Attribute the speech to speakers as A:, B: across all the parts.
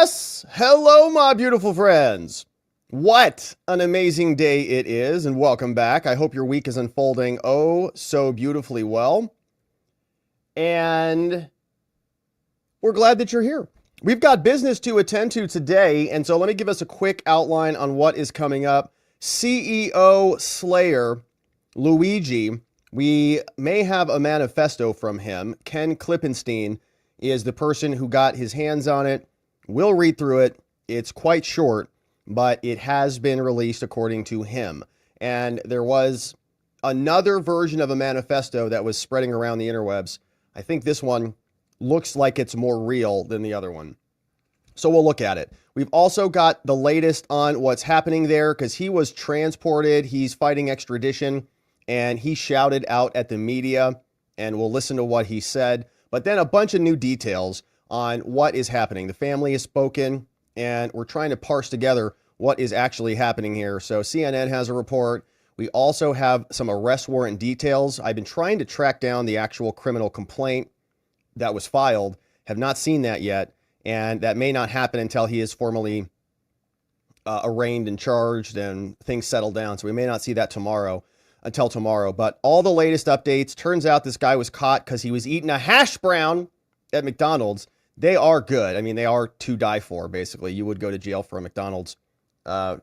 A: Yes, hello, my beautiful friends. What an amazing day it is, and welcome back. I hope your week is unfolding oh so beautifully well. And we're glad that you're here. We've got business to attend to today, and so let me give us a quick outline on what is coming up. CEO Slayer, Luigi, we may have a manifesto from him. Ken Klippenstein is the person who got his hands on it. We'll read through it. It's quite short, but it has been released according to him. And there was another version of a manifesto that was spreading around the interwebs. I think this one looks like it's more real than the other one. So we'll look at it. We've also got the latest on what's happening there because he was transported. He's fighting extradition, and he shouted out at the media, and we'll listen to what he said. But then a bunch of new details on what is happening. The family has spoken, and we're trying to parse together what is actually happening here. So CNN has a report. We also have some arrest warrant details. I've been trying to track down the actual criminal complaint that was filed. Have not seen that yet, and that may not happen until he is formally arraigned and charged and things settle down. So we may not see that until tomorrow. But all the latest updates, turns out this guy was caught because he was eating a hash brown at McDonald's. They are good. I mean, they are to die for, basically. You would go to jail for a McDonald's hash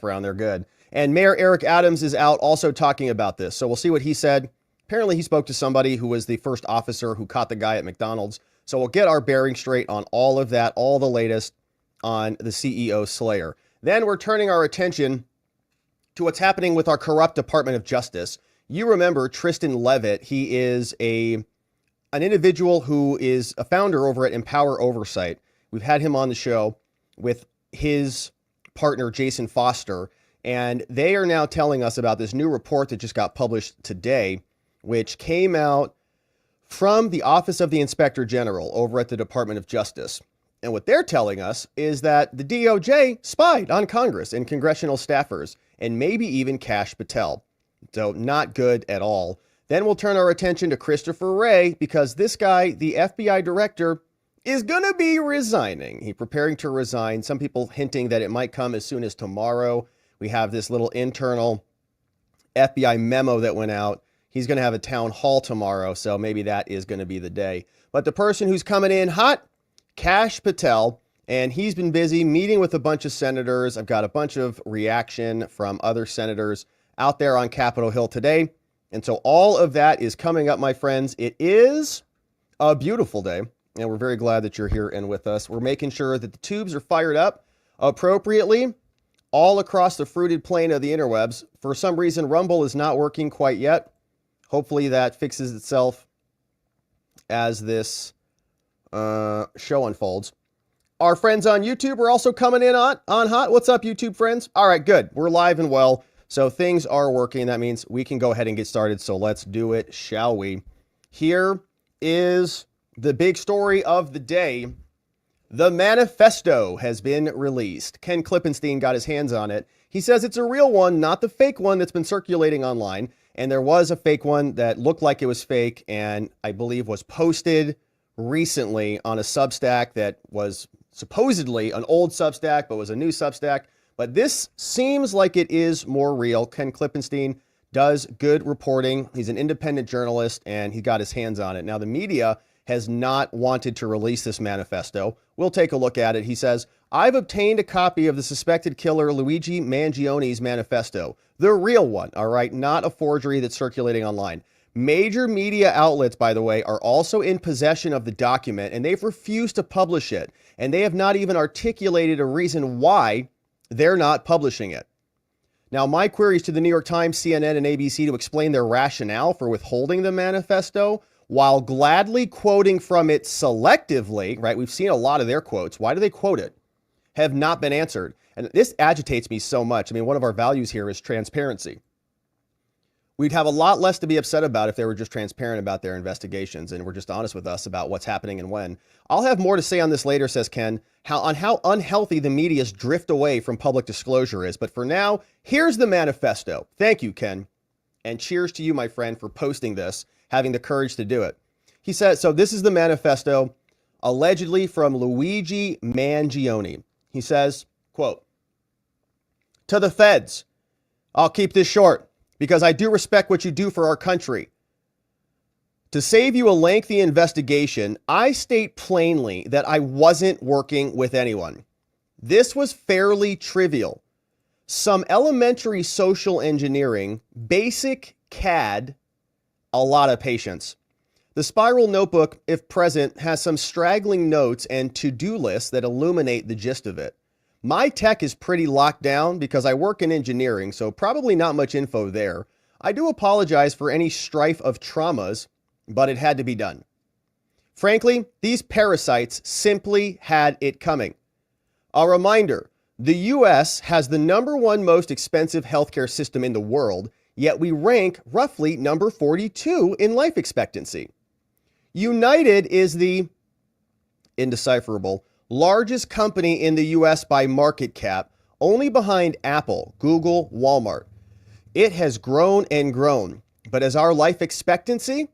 A: brown. They're good. And Mayor Eric Adams is out also talking about this. So we'll see what he said. Apparently, he spoke to somebody who was the first officer who caught the guy at McDonald's. So we'll get our bearing straight on all of that, all the latest on the CEO Slayer. Then we're turning our attention to what's happening with our corrupt Department of Justice. You remember Tristan Levitt. He is an individual who is a founder over at Empower Oversight. We've had him on the show with his partner, Jason Foster, and they are now telling us about this new report that just got published today, which came out from the Office of the Inspector General over at the Department of Justice. And what they're telling us is that the DOJ spied on Congress and congressional staffers, and maybe even Kash Patel. So not good at all. Then we'll turn our attention to Christopher Wray, because this guy, the FBI director, is going to be resigning. He's preparing to resign. Some people hinting that it might come as soon as tomorrow. We have this little internal FBI memo that went out. He's going to have a town hall tomorrow, so maybe that is going to be the day. But the person who's coming in hot, Kash Patel, and he's been busy meeting with a bunch of senators. I've got a bunch of reaction from other senators out there on Capitol Hill today. And so all of that is coming up, my friends. It is a beautiful day, and we're very glad that you're here and with us. We're making sure that the tubes are fired up appropriately all across the fruited plain of the interwebs. For some reason, Rumble is not working quite yet. Hopefully that fixes itself as this show unfolds. Our friends on YouTube are also coming in on hot. What's up, YouTube friends? All right, good. We're live and well. So things are working. That means we can go ahead and get started. So let's do it, shall we? Here is the big story of the day. The manifesto has been released. Ken Klippenstein got his hands on it. He says it's a real one, not the fake one that's been circulating online. And there was a fake one that looked like it was fake and I believe was posted recently on a Substack that was supposedly an old Substack, but was a new Substack. But this seems like it is more real. Ken Klippenstein does good reporting. He's an independent journalist, and he got his hands on it. Now, the media has not wanted to release this manifesto. We'll take a look at it. He says, I've obtained a copy of the suspected killer Luigi Mangione's manifesto. The real one, all right? Not a forgery that's circulating online. Major media outlets, by the way, are also in possession of the document, and they've refused to publish it. And they have not even articulated a reason why they're not publishing it. Now, my queries to the New York Times, CNN, and ABC to explain their rationale for withholding the manifesto while gladly quoting from it selectively, right? We've seen a lot of their quotes. Why do they quote it? Have not been answered. And this agitates me so much. I mean, one of our values here is transparency. We'd have a lot less to be upset about if they were just transparent about their investigations and were just honest with us about what's happening and when. I'll have more to say on this later, says Ken, how unhealthy the media's drift away from public disclosure is. But for now, here's the manifesto. Thank you, Ken. And cheers to you, my friend, for posting this, having the courage to do it. He says, so this is the manifesto. allegedly from Luigi Mangione. He says, quote, "To the feds, I'll keep this short because I do respect what you do for our country. To save you a lengthy investigation, I state plainly that I wasn't working with anyone. This was fairly trivial. Some elementary social engineering, basic CAD, a lot of patience. The spiral notebook, if present, has some straggling notes and to-do lists that illuminate the gist of it. My tech is pretty locked down because I work in engineering, so probably not much info there. I do apologize for any strife of traumas, but it had to be done. Frankly, these parasites simply had it coming. A reminder, the US has the #1 most expensive healthcare system in the world, yet we rank roughly number 42 in life expectancy. United is the indecipherable largest company in the US by market cap, only behind Apple, Google, Walmart. It has grown and grown, but as our life expectancy?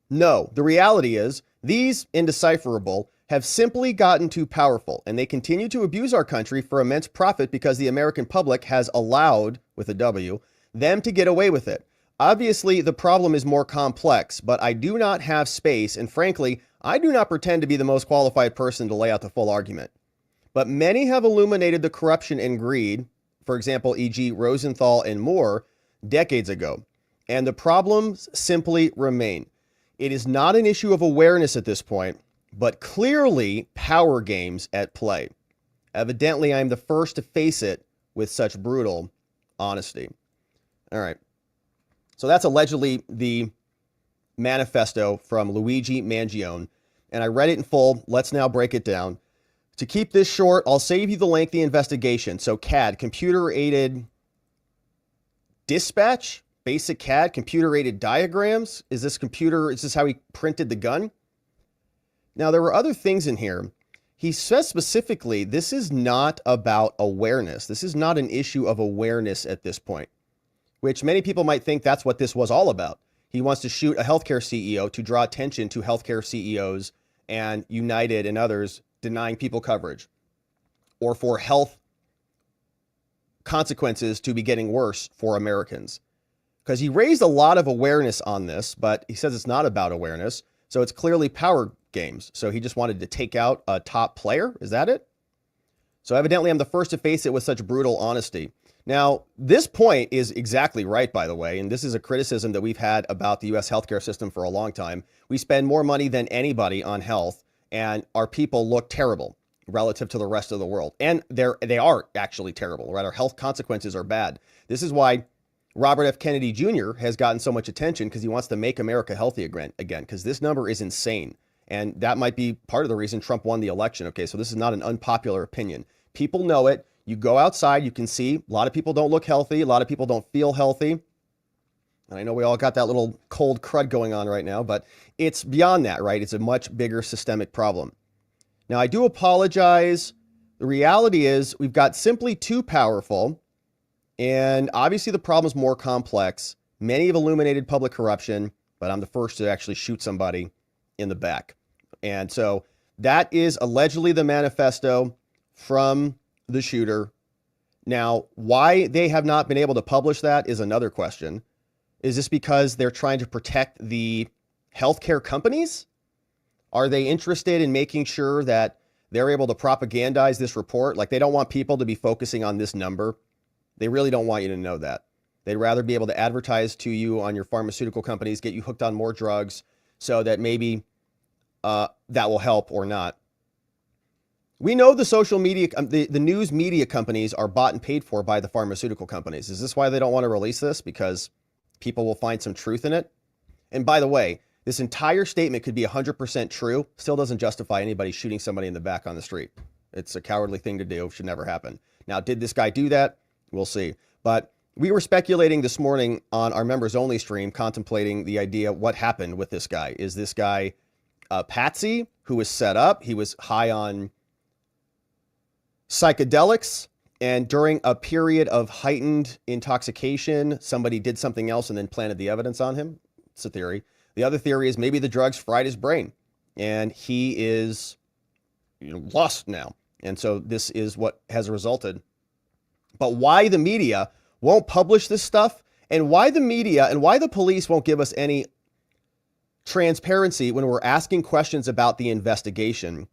A: No, the reality is these indecipherable have simply gotten too powerful, and they continue to abuse our country for immense profit because the American public has allowed, with a W, them to get away with it. Obviously, the problem is more complex, but I do not have space, and frankly, I do not pretend to be the most qualified person to lay out the full argument. But many have illuminated the corruption and greed, for example, e.g. Rosenthal and Moore, decades ago, and the problems simply remain. It is not an issue of awareness at this point, but clearly power games at play. Evidently, I am the first to face it with such brutal honesty. All right. So that's allegedly the manifesto from Luigi Mangione, and I read it in full. Let's now break it down. To keep this short, I'll save you the lengthy investigation. So CAD, computer-aided dispatch, basic CAD, computer-aided diagrams. Is this how he printed the gun? Now, there were other things in here. He says specifically, this is not about awareness. This is not an issue of awareness at this point, which many people might think that's what this was all about. He wants to shoot a healthcare CEO to draw attention to healthcare CEOs and United and others denying people coverage, or for health consequences to be getting worse for Americans. Because he raised a lot of awareness on this, but he says it's not about awareness. So it's clearly power games. So he just wanted to take out a top player. Is that it? So evidently I'm the first to face it with such brutal honesty. Now, this point is exactly right, by the way, and this is a criticism that we've had about the U.S. healthcare system for a long time. We spend more money than anybody on health, and our people look terrible relative to the rest of the world. And they are actually terrible, right? Our health consequences are bad. This is why Robert F. Kennedy Jr. has gotten so much attention, because he wants to make America healthy again, because this number is insane. And that might be part of the reason Trump won the election. Okay, so this is not an unpopular opinion. People know it. You go outside, you can see a lot of people don't look healthy. A lot of people don't feel healthy. And I know we all got that little cold crud going on right now, but it's beyond that, right? It's a much bigger systemic problem. Now, I do apologize. The reality is we've got simply too powerful. And obviously the problem is more complex. Many have illuminated public corruption, but I'm the first to actually shoot somebody in the back. And so that is allegedly the manifesto from the shooter. Now, why they have not been able to publish that is another question. Is this because they're trying to protect the healthcare companies? Are they interested in making sure that they're able to propagandize this report? Like, they don't want people to be focusing on this number. They really don't want you to know that. They'd rather be able to advertise to you on your pharmaceutical companies, get you hooked on more drugs, so that maybe that will help or not. We know the social media, the news media companies are bought and paid for by the pharmaceutical companies. Is this why they don't want to release this? Because people will find some truth in it? And by the way, this entire statement could be 100% true. Still doesn't justify anybody shooting somebody in the back on the street. It's a cowardly thing to do. Should never happen. Now, did this guy do that? We'll see. But we were speculating this morning on our members only stream, contemplating the idea, what happened with this guy? Is this guy a patsy who was set up? He was high on psychedelics, and during a period of heightened intoxication, somebody did something else and then planted the evidence on him. It's a theory. The other theory is maybe the drugs fried his brain and he is lost now. And so this is what has resulted. But why the media won't publish this stuff, and why the media and why the police won't give us any transparency when we're asking questions about the investigation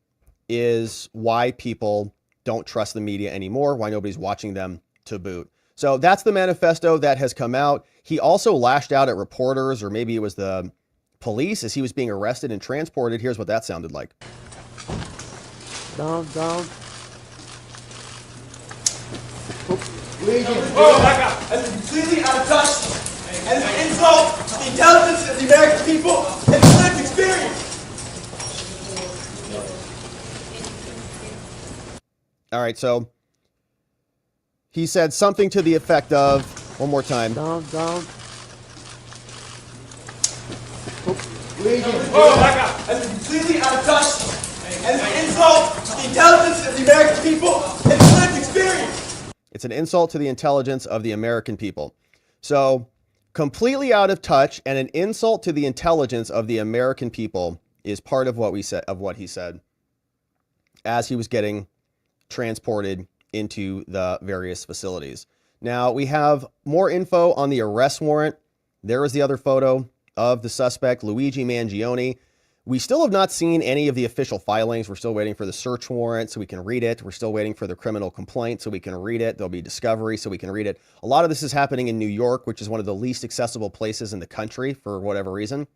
A: is why people don't trust the media anymore, why nobody's watching them to boot. So that's the manifesto that has come out. He also lashed out at reporters, or maybe it was the police, as he was being arrested and transported. Here's what that sounded like.
B: Down.
C: Luigi. Oh my God, that's completely out of touch. And it's an insult to the intelligence of the American people and the lived experience.
A: All right, so he said something to the effect of, one more time.
B: Down.
C: Luigi. Oh my God, that's completely out of touch. And it's an insult to the intelligence of the American people and the lived experience.
A: It's an insult to the intelligence of the American people. So completely out of touch and an insult to the intelligence of the American people is part of what he said as he was getting transported into the various facilities. Now we have more info on the arrest warrant. There is the other photo of the suspect, Luigi Mangione. We still have not seen any of the official filings. We're still waiting for the search warrant so we can read it. We're still waiting for the criminal complaint so we can read it. There'll be discovery so we can read it. A lot of this is happening in New York, which is one of the least accessible places in the country for whatever reason.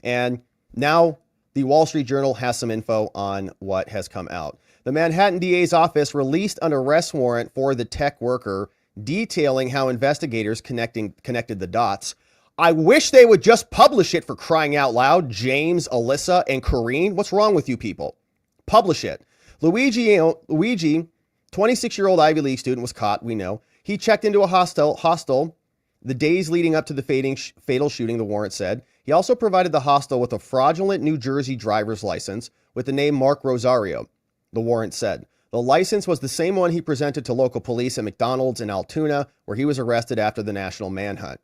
A: And now the Wall Street Journal has some info on what has come out. The Manhattan DA's office released an arrest warrant for the tech worker, detailing how investigators connected the dots. I wish they would just publish it, for crying out loud. James, Alyssa, and Corrine. What's wrong with you people? Publish it. Luigi, 26-year-old Ivy League student, was caught, we know. He checked into a hostel the days leading up to the fatal shooting, the warrant said. He also provided the hostel with a fraudulent New Jersey driver's license with the name Mark Rosario, the warrant said. The license was the same one he presented to local police at McDonald's in Altoona, where he was arrested after the national manhunt.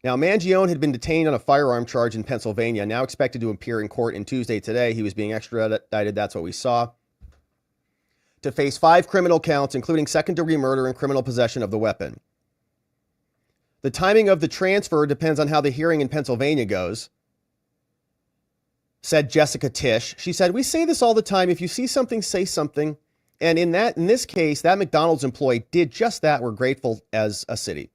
A: Now, Mangione had been detained on a firearm charge in Pennsylvania, now expected to appear in court in Tuesday today. He was being extradited, that's what we saw, to face 5 criminal counts, including second-degree murder and criminal possession of the weapon. The timing of the transfer depends on how the hearing in Pennsylvania goes, said Jessica Tisch. She said, "We say this all the time. If you see something, say something." And in this case, that McDonald's employee did just that. We're grateful as a city.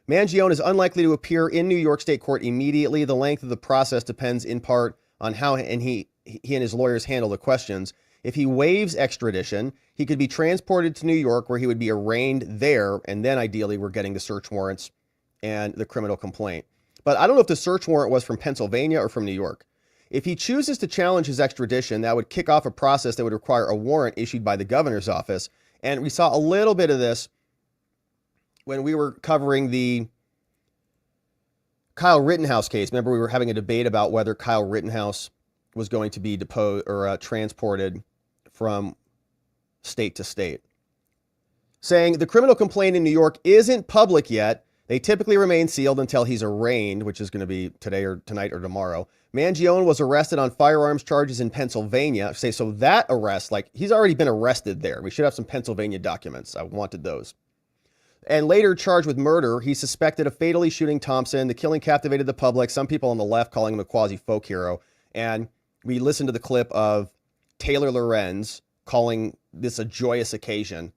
A: Mangione is unlikely to appear in New York State Court immediately. The length of the process depends in part on how he and his lawyers handle the questions. If he waives extradition, he could be transported to New York, where he would be arraigned there, and then ideally we're getting the search warrants and the criminal complaint. But I don't know if the search warrant was from Pennsylvania or from New York. If he chooses to challenge his extradition, that would kick off a process that would require a warrant issued by the governor's office. And we saw a little bit of this when we were covering the Kyle Rittenhouse case. Remember, we were having a debate about whether Kyle Rittenhouse was going to be deposed or transported from state to state, saying the criminal complaint in New York isn't public yet. They typically remain sealed until he's arraigned, which is going to be today or tonight or tomorrow. Mangione was arrested on firearms charges in Pennsylvania. So that arrest, like, he's already been arrested there. We should have some Pennsylvania documents. I wanted those. And later charged with murder. He suspected of fatally shooting Thompson. The killing captivated the public. Some people on the left calling him a quasi-folk hero. And we listened to the clip of Taylor Lorenz calling this a joyous occasion.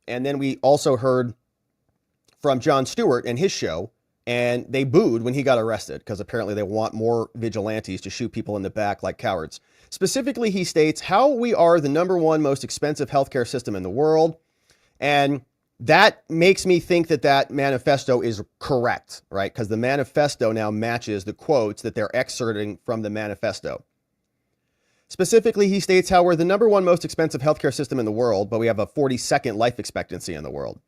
A: And then we also heard from Jon Stewart and his show, and they booed when he got arrested because apparently they want more vigilantes to shoot people in the back like cowards. Specifically, he states how we are the #1 most expensive healthcare system in the world. And that makes me think that that manifesto is correct, right? Because the manifesto now matches the quotes that they're excerpting from the manifesto. Specifically, he states how we're the #1 most expensive healthcare system in the world, but we have a 42nd life expectancy in the world.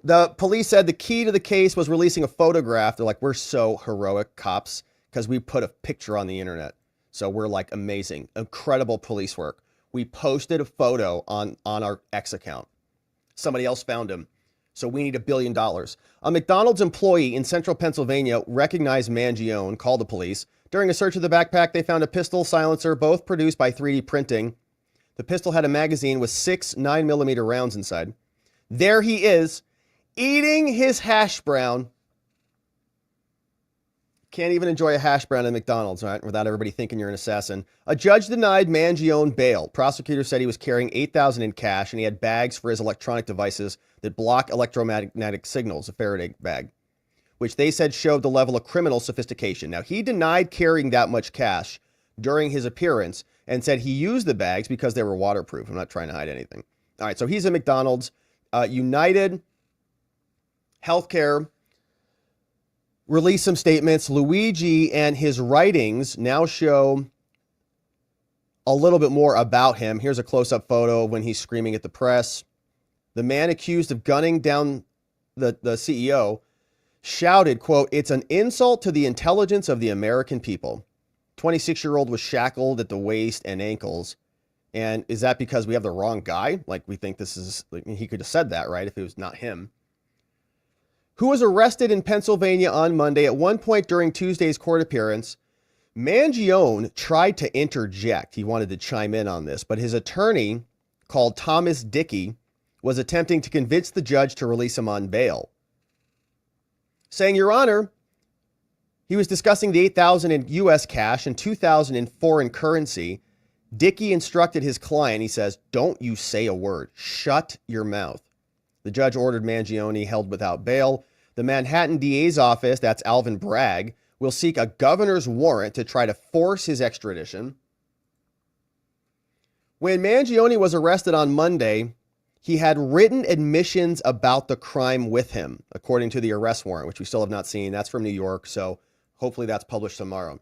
A: The police said the key to the case was releasing a photograph. They're like, we're so heroic, cops, because we put a picture on the internet. So we're like amazing, incredible police work. We posted a photo on our X account. Somebody else found him. So we need $1 billion. A McDonald's employee in central Pennsylvania recognized Mangione, called the police. During a search of the backpack, they found a pistol silencer, both produced by 3D printing. The pistol had a magazine with 6 9mm rounds inside. There he is, eating his hash brown. Can't even enjoy a hash brown at McDonald's, right? Without everybody thinking you're an assassin. A judge denied Mangione bail. Prosecutors said he was carrying $8,000 in cash and he had bags for his electronic devices that block electromagnetic signals, a Faraday bag, which they said showed the level of criminal sophistication. Now, he denied carrying that much cash during his appearance and said he used the bags because they were waterproof. I'm not trying to hide anything. All right, so he's at McDonald's. United Healthcare released some statements. Luigi and his writings now show a little bit more about him. Here's a close-up photo of when he's screaming at the press. The man accused of gunning down the CEO shouted, quote, "It's an insult to the intelligence of the American people." 26-year-old was shackled at the waist and ankles. And is that because we have the wrong guy? Like, we think this is, like, he could have said that, right, if it was not him. Who was arrested in Pennsylvania on Monday. At one point during Tuesday's court appearance, Mangione tried to interject. He wanted to chime in on this, but his attorney, called Thomas Dickey, was attempting to convince the judge to release him on bail, saying, "Your Honor," he was discussing the $8,000 in U.S. cash and $2,000 in foreign currency. Dickey instructed his client, he says, "Don't you say a word. Shut your mouth." The judge ordered Mangione held without bail. The Manhattan DA's office, that's Alvin Bragg, will seek a governor's warrant to try to force his extradition. When Mangione was arrested on Monday, he had written admissions about the crime with him, according to the arrest warrant, which we still have not seen. That's from New York, so hopefully that's published tomorrow.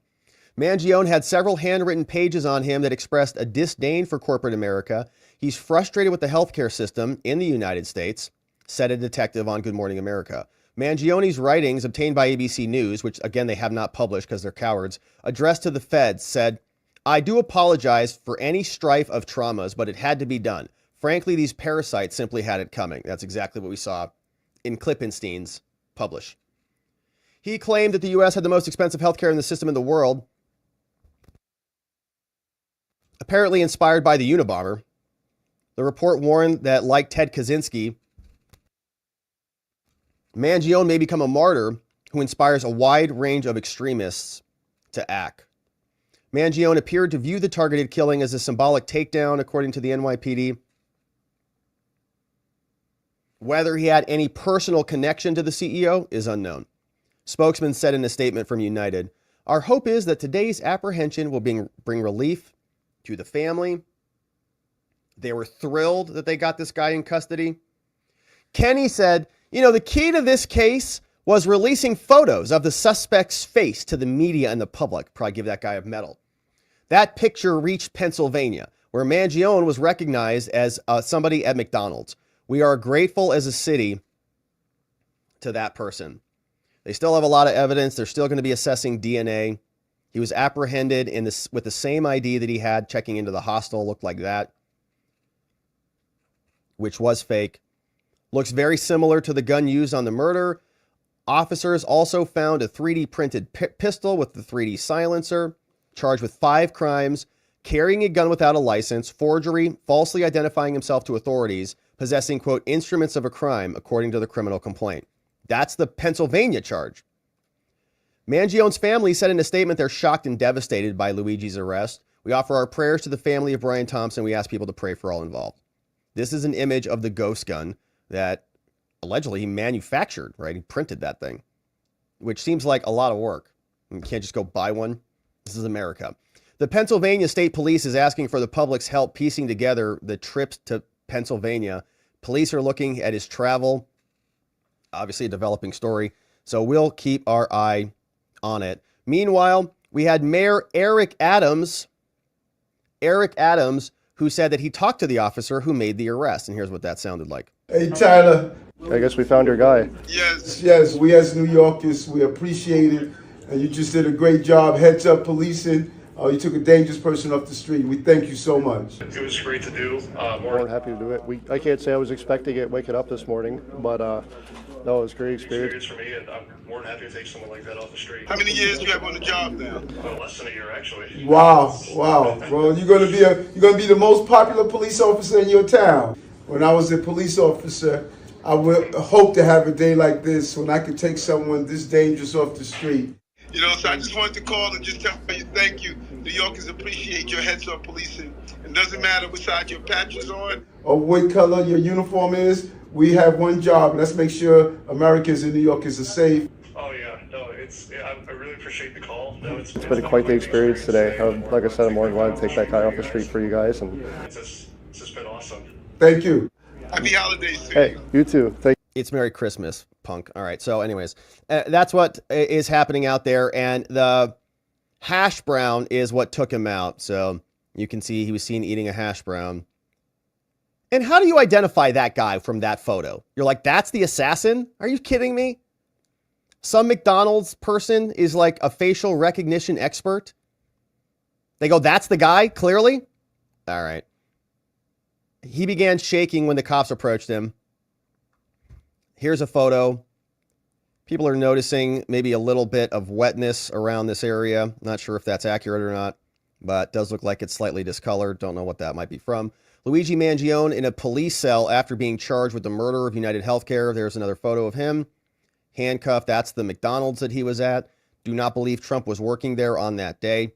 A: Mangione had several handwritten pages on him that expressed a disdain for corporate America. He's frustrated with the healthcare system in the United States, said a detective on Good Morning America. Mangione's writings, obtained by ABC News, which again they have not published because they're cowards, addressed to the feds, said, "I do apologize for any strife of traumas, but it had to be done. Frankly, these parasites simply had it coming." That's exactly what we saw in Klippenstein's publish. He claimed that the U.S. had the most expensive healthcare in the system in the world, apparently inspired by the Unabomber. The report warned that, like Ted Kaczynski, Mangione may become a martyr who inspires a wide range of extremists to act. Mangione appeared to view the targeted killing as a symbolic takedown, according to the NYPD. Whether he had any personal connection to the CEO is unknown. Spokesman said in a statement from United, "Our hope is that today's apprehension will bring relief to the family." They were thrilled that they got this guy in custody. Kenny said, the key to this case was releasing photos of the suspect's face to the media and the public. Probably give that guy a medal. That picture reached Pennsylvania, where Mangione was recognized as somebody at McDonald's. We are grateful as a city to that person. They still have a lot of evidence. They're still going to be assessing DNA. He was apprehended with the same ID that he had checking into the hostel, looked like that, which was fake. Looks very similar to the gun used on the murder. Officers also found a 3D printed pistol with the 3D silencer, charged with 5 crimes: carrying a gun without a license, forgery, falsely identifying himself to authorities, possessing, quote, instruments of a crime, according to the criminal complaint. That's the Pennsylvania charge. Mangione's family said in a statement they're shocked and devastated by Luigi's arrest. "We offer our prayers to the family of Brian Thompson. We ask people to pray for all involved." This is an image of the ghost gun that allegedly he manufactured, right? He printed that thing, which seems like a lot of work. You can't just go buy one. This is America. The Pennsylvania State Police is asking for the public's help piecing together the trips to Pennsylvania. Police are looking at his travel. Obviously a developing story, so we'll keep our eye on it. Meanwhile, we had Mayor Eric Adams, who said that he talked to the officer who made the arrest, and here's what that sounded like.
B: Hey, Tyler.
D: I guess we found your guy.
B: Yes, we as New Yorkers, we appreciate it. And you just did a great job, heads up policing. You took a dangerous person off the street. We thank you so much.
D: It was great to do.
E: More than happy to do it. I can't say I was expecting it waking up this morning, but no, it was a great experience.
D: For me, and I'm more than happy to take someone like that off the street.
B: How many years do you have on the job now?
D: Less than a year, actually.
B: Wow. Well, you're gonna be the most popular police officer in your town. When I was a police officer, I would hope to have a day like this when I could take someone this dangerous off the street. So I just wanted to call and just tell you thank you. New Yorkers appreciate your heads-up policing. It doesn't matter what side your patch is on or what color your uniform is. We have one job. Let's make sure Americans and New Yorkers are safe.
D: Oh yeah, no, I really appreciate the call. No,
E: It's been quite the experience today. Like I said, I'm more than glad to take that guy off the street for you guys. And
D: it's just been awesome.
B: Thank you. Happy holidays to
E: hey, you too. Thank you.
A: It's Merry Christmas, punk. All right. So anyways, that's what is happening out there. And the hash brown is what took him out. So you can see he was seen eating a hash brown. And how do you identify that guy from that photo? You're like, that's the assassin? Are you kidding me? Some McDonald's person is like a facial recognition expert. They go, that's the guy, clearly? All right. He began shaking when the cops approached him. Here's a photo. People are noticing maybe a little bit of wetness around this area. Not sure if that's accurate or not, but it does look like it's slightly discolored. Don't know what that might be from. Luigi Mangione in a police cell after being charged with the murder of United Healthcare. There's another photo of him. Handcuffed. That's the McDonald's that he was at. Do not believe Trump was working there on that day.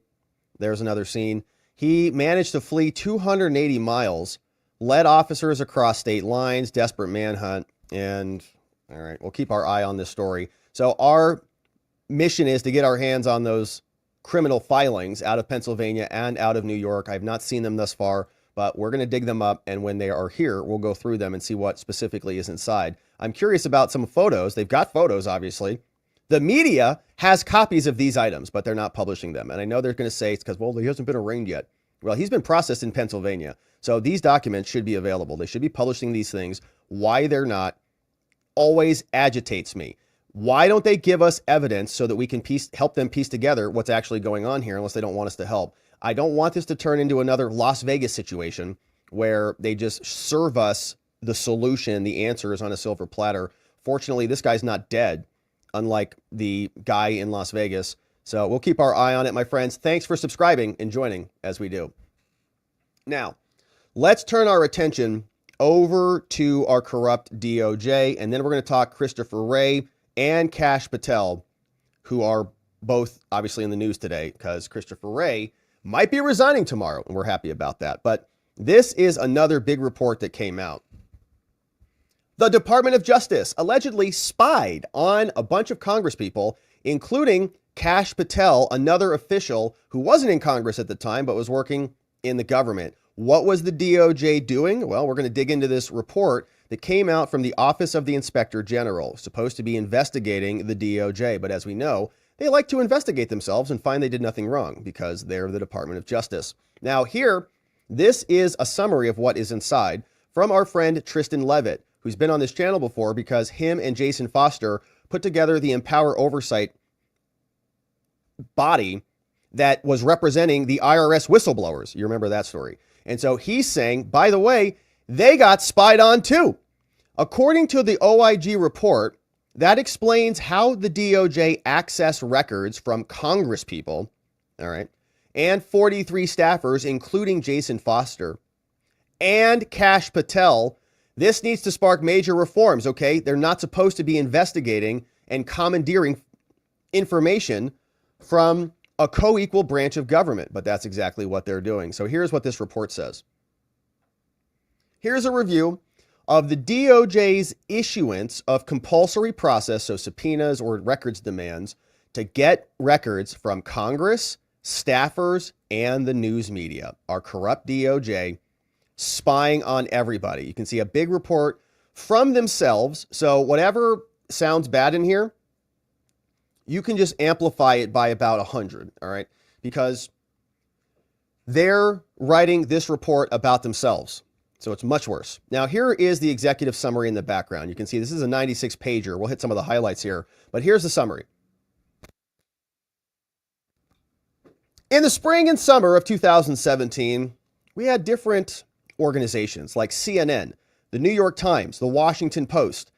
A: There's another scene. He managed to flee 280 miles, led officers across state lines, desperate manhunt, and all right, we'll keep our eye on this story. So our mission is to get our hands on those criminal filings out of Pennsylvania and out of New York. I have not seen them thus far, but we're going to dig them up. And when they are here, we'll go through them and see what specifically is inside. I'm curious about some photos. They've got photos, obviously. The media has copies of these items, but they're not publishing them. And I know they're going to say it's because, well, he hasn't been arraigned yet. Well, he's been processed in Pennsylvania. So these documents should be available. They should be publishing these things. Why they're not always agitates me. Why don't they give us evidence so that we can help them piece together what's actually going on here, unless they don't want us to help? I don't want this to turn into another Las Vegas situation where they just serve us the solution, the answers on a silver platter. Fortunately, this guy's not dead, unlike the guy in Las Vegas. So we'll keep our eye on it, my friends. Thanks for subscribing and joining as we do. Now, let's turn our attention over to our corrupt DOJ, and then we're going to talk Christopher Wray and Kash Patel, who are both obviously in the news today because Christopher Wray might be resigning tomorrow, and we're happy about that. But this is another big report that came out. The Department of Justice allegedly spied on a bunch of congresspeople, including Kash Patel, another official who wasn't in Congress at the time, but was working in the government. What was the DOJ doing? Well, we're going to dig into this report that came out from the Office of the Inspector General, supposed to be investigating the DOJ. But as we know, they like to investigate themselves and find they did nothing wrong because they're the Department of Justice. Now here, this is a summary of what is inside from our friend Tristan Levitt, who's been on this channel before because him and Jason Foster put together the Empower Oversight body that was representing the IRS whistleblowers. You remember that story. And so he's saying, by the way, they got spied on too. According to the OIG report, that explains how the DOJ accessed records from congresspeople, all right, and 43 staffers, including Jason Foster and Kash Patel. This needs to spark major reforms, okay? They're not supposed to be investigating and commandeering information from a co-equal branch of government, but that's exactly what they're doing. So here's what this report says. Here's a review of the DOJ's issuance of compulsory process, so subpoenas or records demands, to get records from Congress, staffers, and the news media. Our corrupt DOJ spying on everybody. You can see a big report from themselves. So whatever sounds bad in here, you can just amplify it by about 100, all right? Because they're writing this report about themselves. So it's much worse. Now, here is the executive summary in the background. You can see this is a 96-pager. We'll hit some of the highlights here, but here's the summary. In the spring and summer of 2017, we had different organizations like CNN, the New York Times, the Washington Post.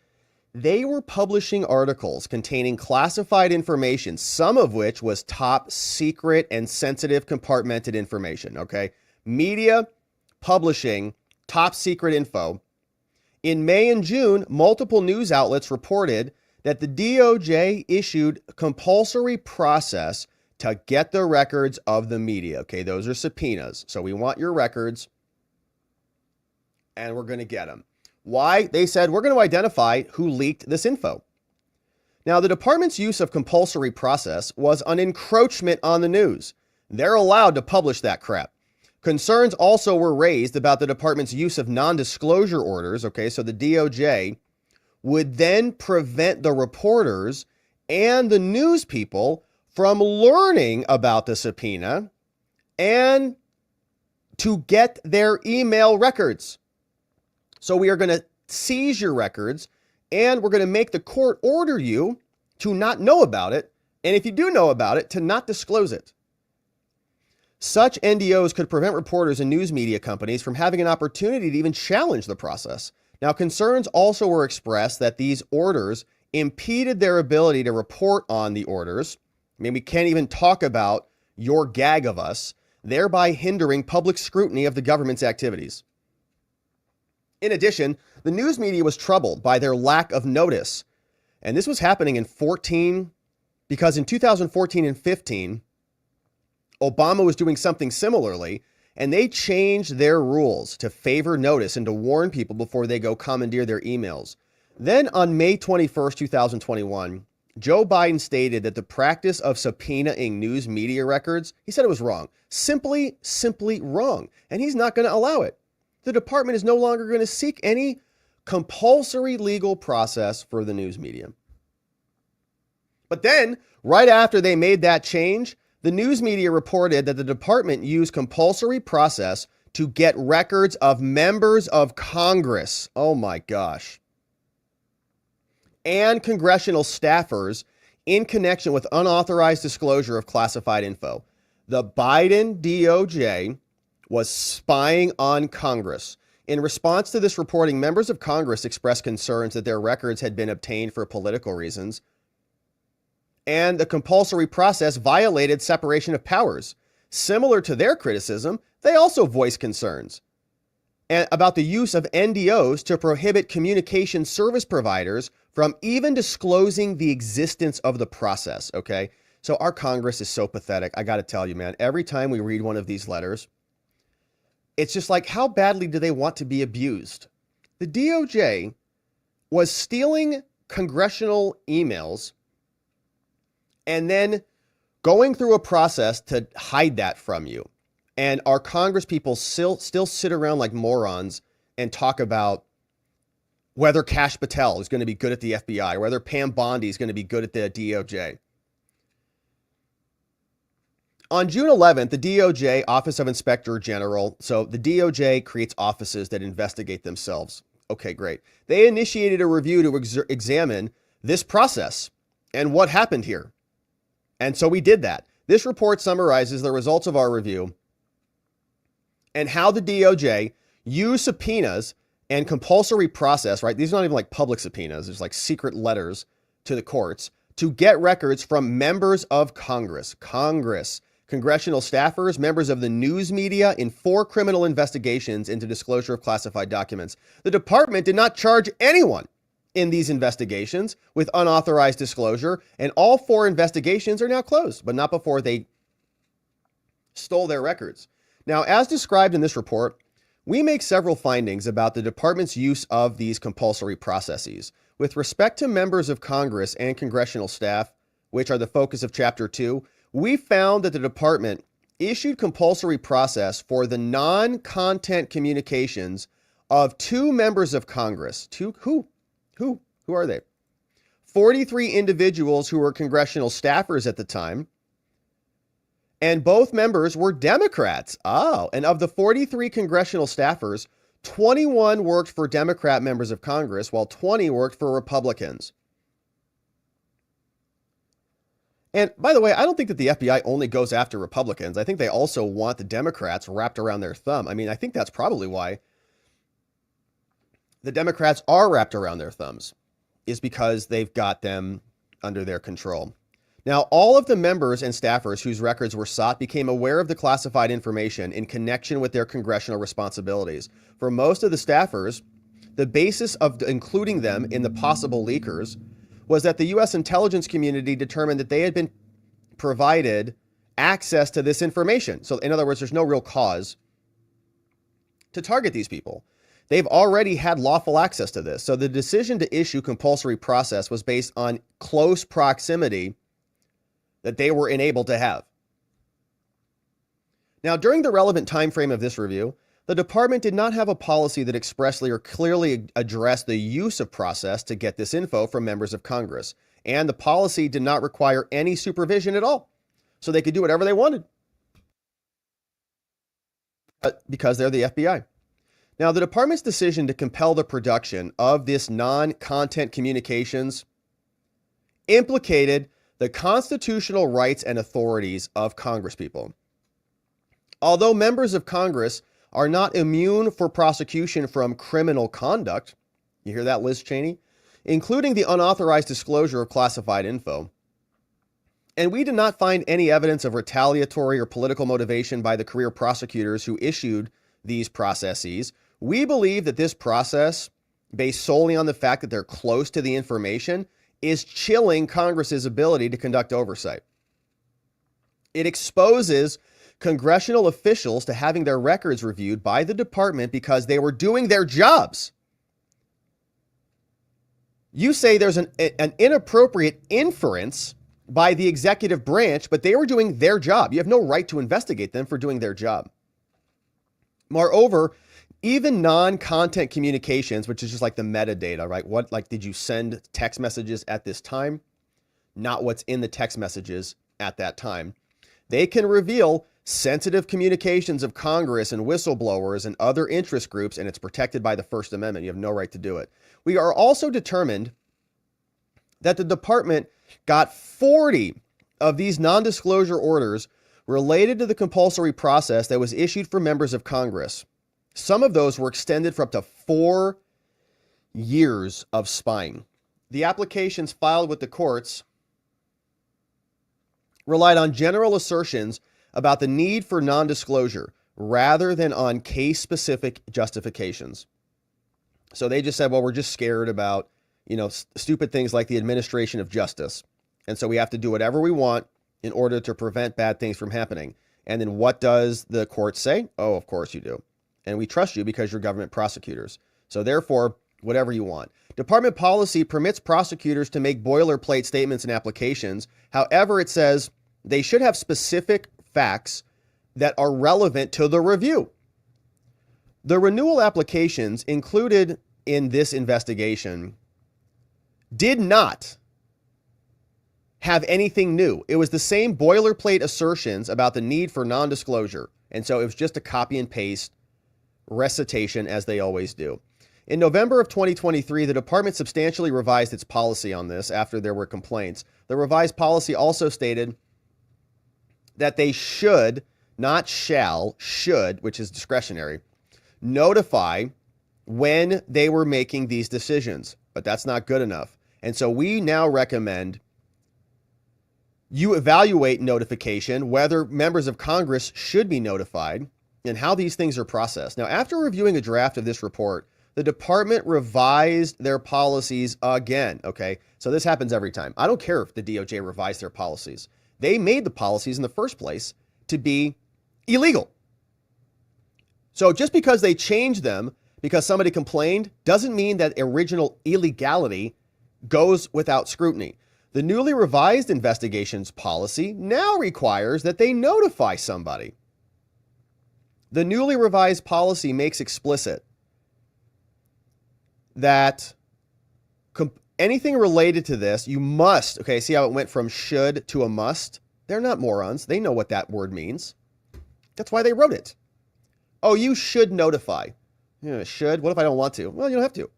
A: They were publishing articles containing classified information, some of which was top secret and sensitive compartmented information, okay? Media publishing top secret info. In May and June, multiple news outlets reported that the DOJ issued a compulsory process to get the records of the media. Okay, those are subpoenas. So we want your records and we're going to get them. Why? They said, we're going to identify who leaked this info. Now, the department's use of compulsory process was an encroachment on the news. They're allowed to publish that crap. Concerns also were raised about the department's use of non-disclosure orders. Okay, so the DOJ would then prevent the reporters and the news people from learning about the subpoena and to get their email records. So we are going to seize your records and we're going to make the court order you to not know about it. And if you do know about it, to not disclose it. Such NDOs could prevent reporters and news media companies from having an opportunity to even challenge the process. Now, concerns also were expressed that these orders impeded their ability to report on the orders. I mean, we can't even talk about your gag of us, thereby hindering public scrutiny of the government's activities. In addition, the news media was troubled by their lack of notice. And this was happening in 14, because in 2014 and 15, Obama was doing something similarly, and they changed their rules to favor notice and to warn people before they go commandeer their emails. Then on May 21st, 2021, Joe Biden stated that the practice of subpoenaing news media records, he said it was wrong. Simply wrong. And he's not going to allow it. The department is no longer going to seek any compulsory legal process for the news media. But then, right after they made that change, the news media reported that the department used compulsory process to get records of members of Congress. Oh my gosh. And congressional staffers in connection with unauthorized disclosure of classified info. The Biden DOJ was spying on Congress. In response to this reporting, members of Congress expressed concerns that their records had been obtained for political reasons. And the compulsory process violated separation of powers. Similar to their criticism, they also voiced concerns about the use of NDOs to prohibit communication service providers from even disclosing the existence of the process, okay? So our Congress is so pathetic. I got to tell you, man, every time we read one of these letters, it's just like, how badly do they want to be abused? The DOJ was stealing congressional emails and then going through a process to hide that from you. And our Congress people still sit around like morons and talk about whether Kash Patel is going to be good at the FBI, or whether Pam Bondi is going to be good at the DOJ. On June 11th, the DOJ, Office of Inspector General, so the DOJ creates offices that investigate themselves. Okay, great. They initiated a review to examine this process and what happened here. And so we did that. This report summarizes the results of our review and how the DOJ used subpoenas and compulsory process, right? These are not even like public subpoenas. There's like secret letters to the courts to get records from members of Congress, congressional staffers, members of the news media in 4 criminal investigations into disclosure of classified documents. The department did not charge anyone in these investigations with unauthorized disclosure, and all 4 investigations are now closed, but not before they stole their records. Now, as described in this report, we make several findings about the department's use of these compulsory processes. With respect to members of Congress and congressional staff, which are the focus of Chapter 2, we found that the department issued compulsory process for the non-content communications of 2 members of Congress. Who are they? 43 individuals who were congressional staffers at the time. And both members were Democrats. Oh, and of the 43 congressional staffers, 21 worked for Democrat members of Congress, while 20 worked for Republicans. And by the way, I don't think that the FBI only goes after Republicans. I think they also want the Democrats wrapped around their thumb. I mean, I think that's probably why the Democrats are wrapped around their thumbs, is because they've got them under their control. Now, all of the members and staffers whose records were sought became aware of the classified information in connection with their congressional responsibilities. For most of the staffers, the basis of including them in the possible leakers was that the U.S. intelligence community determined that they had been provided access to this information. So in other words, there's no real cause to target these people. They've already had lawful access to this. So the decision to issue compulsory process was based on close proximity that they were enabled to have. Now, during the relevant time frame of this review, the department did not have a policy that expressly or clearly addressed the use of process to get this info from members of Congress. And the policy did not require any supervision at all. So they could do whatever they wanted because they're the FBI. Now, the department's decision to compel the production of this non-content communications implicated the constitutional rights and authorities of Congresspeople. Although members of Congress are not immune for prosecution from criminal conduct, you hear that, Liz Cheney, including the unauthorized disclosure of classified info, and we did not find any evidence of retaliatory or political motivation by the career prosecutors who issued these processes, we believe that this process, based solely on the fact that they're close to the information, is chilling Congress's ability to conduct oversight. It exposes congressional officials to having their records reviewed by the department because they were doing their jobs. You say there's an inappropriate inference by the executive branch, but they were doing their job. You have no right to investigate them for doing their job. Moreover, even non-content communications, which is just like the metadata, right? What, like, did you send text messages at this time? Not what's in the text messages at that time. They can reveal sensitive communications of Congress and whistleblowers and other interest groups, and it's protected by the First Amendment. You have no right to do it. We are also determined that the department got 40 of these non-disclosure orders related to the compulsory process that was issued for members of Congress. Some of those were extended for up to 4 years of spying. The applications filed with the courts relied on general assertions about the need for non-disclosure rather than on case-specific justifications. So they just said, well, we're just scared about, stupid things like the administration of justice. And so we have to do whatever we want in order to prevent bad things from happening. And then what does the court say? Oh, of course you do. And we trust you because you're government prosecutors. So therefore, whatever you want. Department policy permits prosecutors to make boilerplate statements and applications. However, it says they should have specific facts that are relevant to the review. The renewal applications included in this investigation did not have anything new. It was the same boilerplate assertions about the need for non-disclosure. And so it was just a copy and paste recitation, as they always do. In November of 2023, the department substantially revised its policy on this after there were complaints. The revised policy also stated that they should, not shall, should, which is discretionary, notify when they were making these decisions. But that's not good enough. And so we now recommend you evaluate notification, whether members of Congress should be notified, and how these things are processed. Now, after reviewing a draft of this report, the department revised their policies again, okay? So this happens every time. I don't care if the DOJ revised their policies. They made the policies in the first place to be illegal. So just because they changed them because somebody complained doesn't mean that original illegality goes without scrutiny. The newly revised investigations policy now requires that they notify somebody. The newly revised policy makes explicit that anything related to this, you must, okay, see how it went from should to a must? They're not morons. They know what that word means. That's why they wrote it. Oh, you should notify. Yeah, should? What if I don't want to? Well, you don't have to.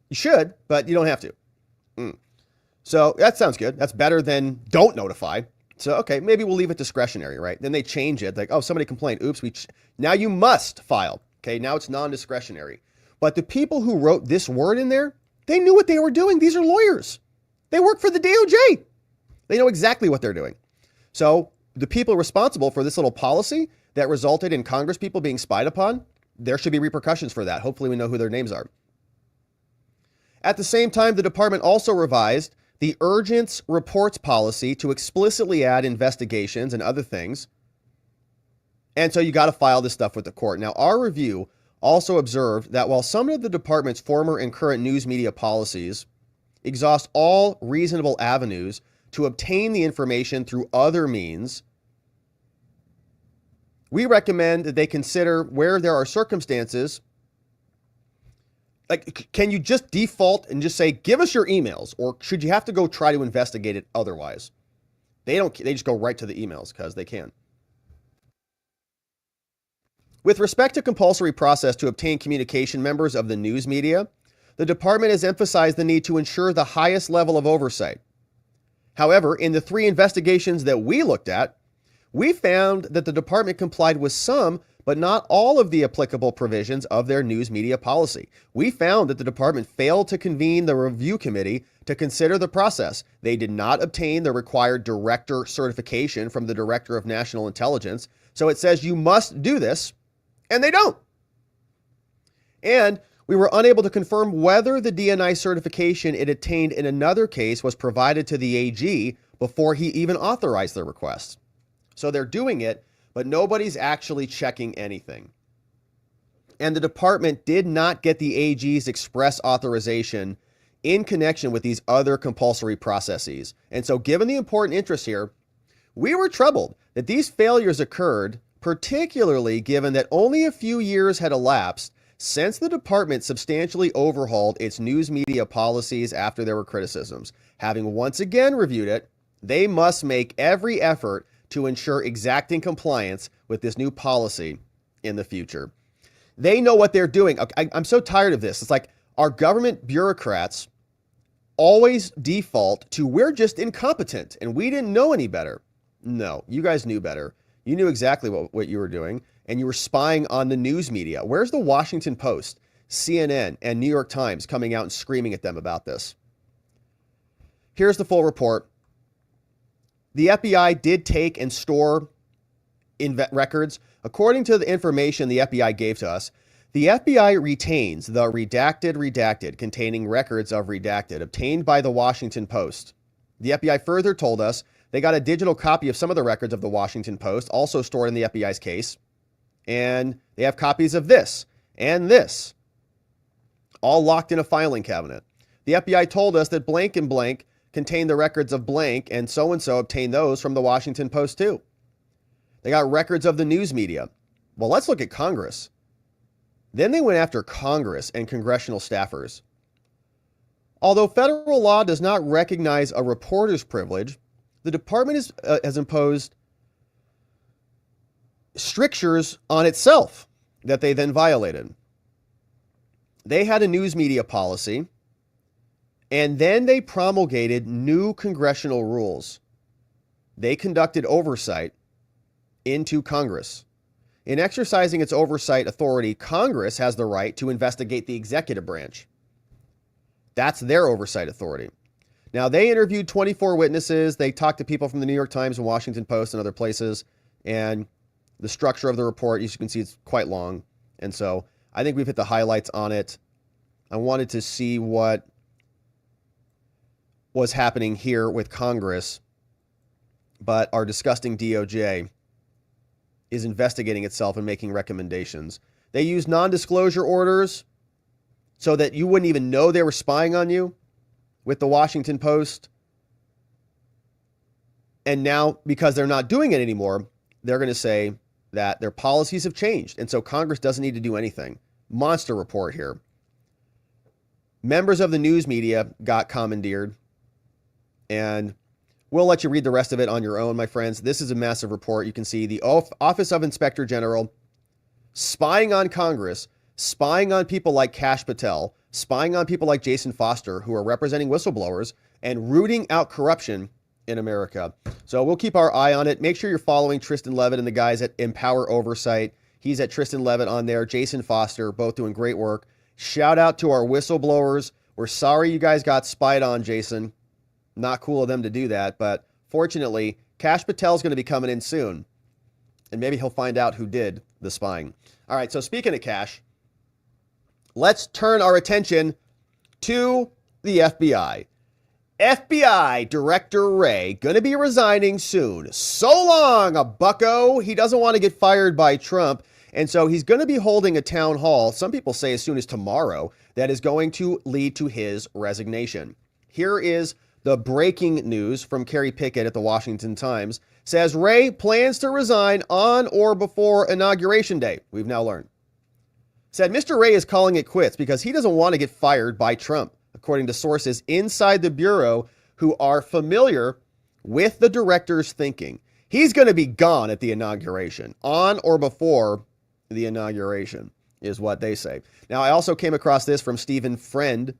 A: You should, but you don't have to. So that sounds good. That's better than don't notify. So, okay, maybe we'll leave it discretionary, right? Then they change it. Like, oh, somebody complained. Oops, now you must file. Okay, now it's non-discretionary. But the people who wrote this word in there, they knew what they were doing. These are lawyers. They work for the DOJ. They know exactly what they're doing. So the people responsible for this little policy that resulted in Congress people being spied upon, there should be repercussions for that. Hopefully we know who their names are. At the same time, the department also revised the urgent reports policy to explicitly add investigations and other things. And so you got to file this stuff with the court. Now, our review also observed that while some of the department's former and current news media policies exhaust all reasonable avenues to obtain the information through other means, we recommend that they consider where there are circumstances. Like, can you just default and just say, give us your emails? Or should you have to go try to investigate it otherwise? They just go right to the emails because they can. With respect to compulsory process to obtain communication members of the news media, the department has emphasized the need to ensure the highest level of oversight. However, in the 3 investigations that we looked at, we found that the department complied with some, but not all of the applicable provisions of their news media policy. We found that the department failed to convene the review committee to consider the process. They did not obtain the required director certification from the Director of National Intelligence. So it says you must do this, and they don't. And we were unable to confirm whether the DNI certification it attained in another case was provided to the AG before he even authorized the request. So they're doing it, but nobody's actually checking anything. And the department did not get the AG's express authorization in connection with these other compulsory processes. And so given the important interest here, we were troubled that these failures occurred, particularly given that only a few years had elapsed since the department substantially overhauled its news media policies after there were criticisms. Having once again reviewed it, they must make every effort to ensure exacting compliance with this new policy in the future. They know what they're doing. I'm so tired of this. It's like our government bureaucrats always default to we're just incompetent and we didn't know any better. No, you guys knew better. You knew exactly what you were doing, and you were spying on the news media. Where's the Washington Post, CNN, and New York Times coming out and screaming at them about this? Here's the full report. The FBI did take and store records. According to the information the FBI gave to us, the FBI retains the redacted containing records of redacted obtained by the Washington Post. The FBI further told us they got a digital copy of some of the records of the Washington Post, also stored in the FBI's case. And they have copies of this and this, all locked in a filing cabinet. The FBI told us that blank and blank contained the records of blank, and so obtained those from the Washington Post too. They got records of the news media. Well, let's look at Congress. Then they went after Congress and congressional staffers. Although federal law does not recognize a reporter's privilege, the department has imposed strictures on itself that they then violated. They had a news media policy, and then they promulgated new congressional rules. They conducted oversight into Congress. In exercising its oversight authority, Congress has the right to investigate the executive branch. That's their oversight authority. Now, they interviewed 24 witnesses. They talked to people from the New York Times and Washington Post and other places. And the structure of the report, as you can see, it's quite long. And so I think we've hit the highlights on it. I wanted to see what was happening here with Congress, but our disgusting DOJ is investigating itself and making recommendations. They use non-disclosure orders so that you wouldn't even know they were spying on you with the Washington Post. And now, because they're not doing it anymore, they're going to say that their policies have changed. And so Congress doesn't need to do anything. Monster report here. Members of the news media got commandeered. And we'll let you read the rest of it on your own, my friends. This is a massive report. You can see the Office of Inspector General spying on Congress, spying on people like Kash Patel, spying on people like Jason Foster, who are representing whistleblowers and rooting out corruption in America. So we'll keep our eye on it. Make sure you're following Tristan Levitt and the guys at Empower Oversight. He's at Tristan Levitt on there. Jason Foster, both doing great work. Shout out to our whistleblowers. We're sorry you guys got spied on, Jason. Not cool of them to do that, but fortunately, Kash Patel's going to be coming in soon. And maybe he'll find out who did the spying. All right, so speaking of Kash, let's turn our attention to the FBI. FBI Director Wray going to be resigning soon. So long, a bucko. He doesn't want to get fired by Trump. And so he's going to be holding a town hall, some people say as soon as tomorrow, that is going to lead to his resignation. Here is the breaking news from Kerry Pickett at the Washington Times. Says Wray plans to resign on or before Inauguration Day. We've now learned. Said Mr. Wray is calling it quits because he doesn't want to get fired by Trump, according to sources inside the Bureau who are familiar with the director's thinking. He's going to be gone at the inauguration, on or before the inauguration, is what they say. Now, I also came across this from Stephen Friend,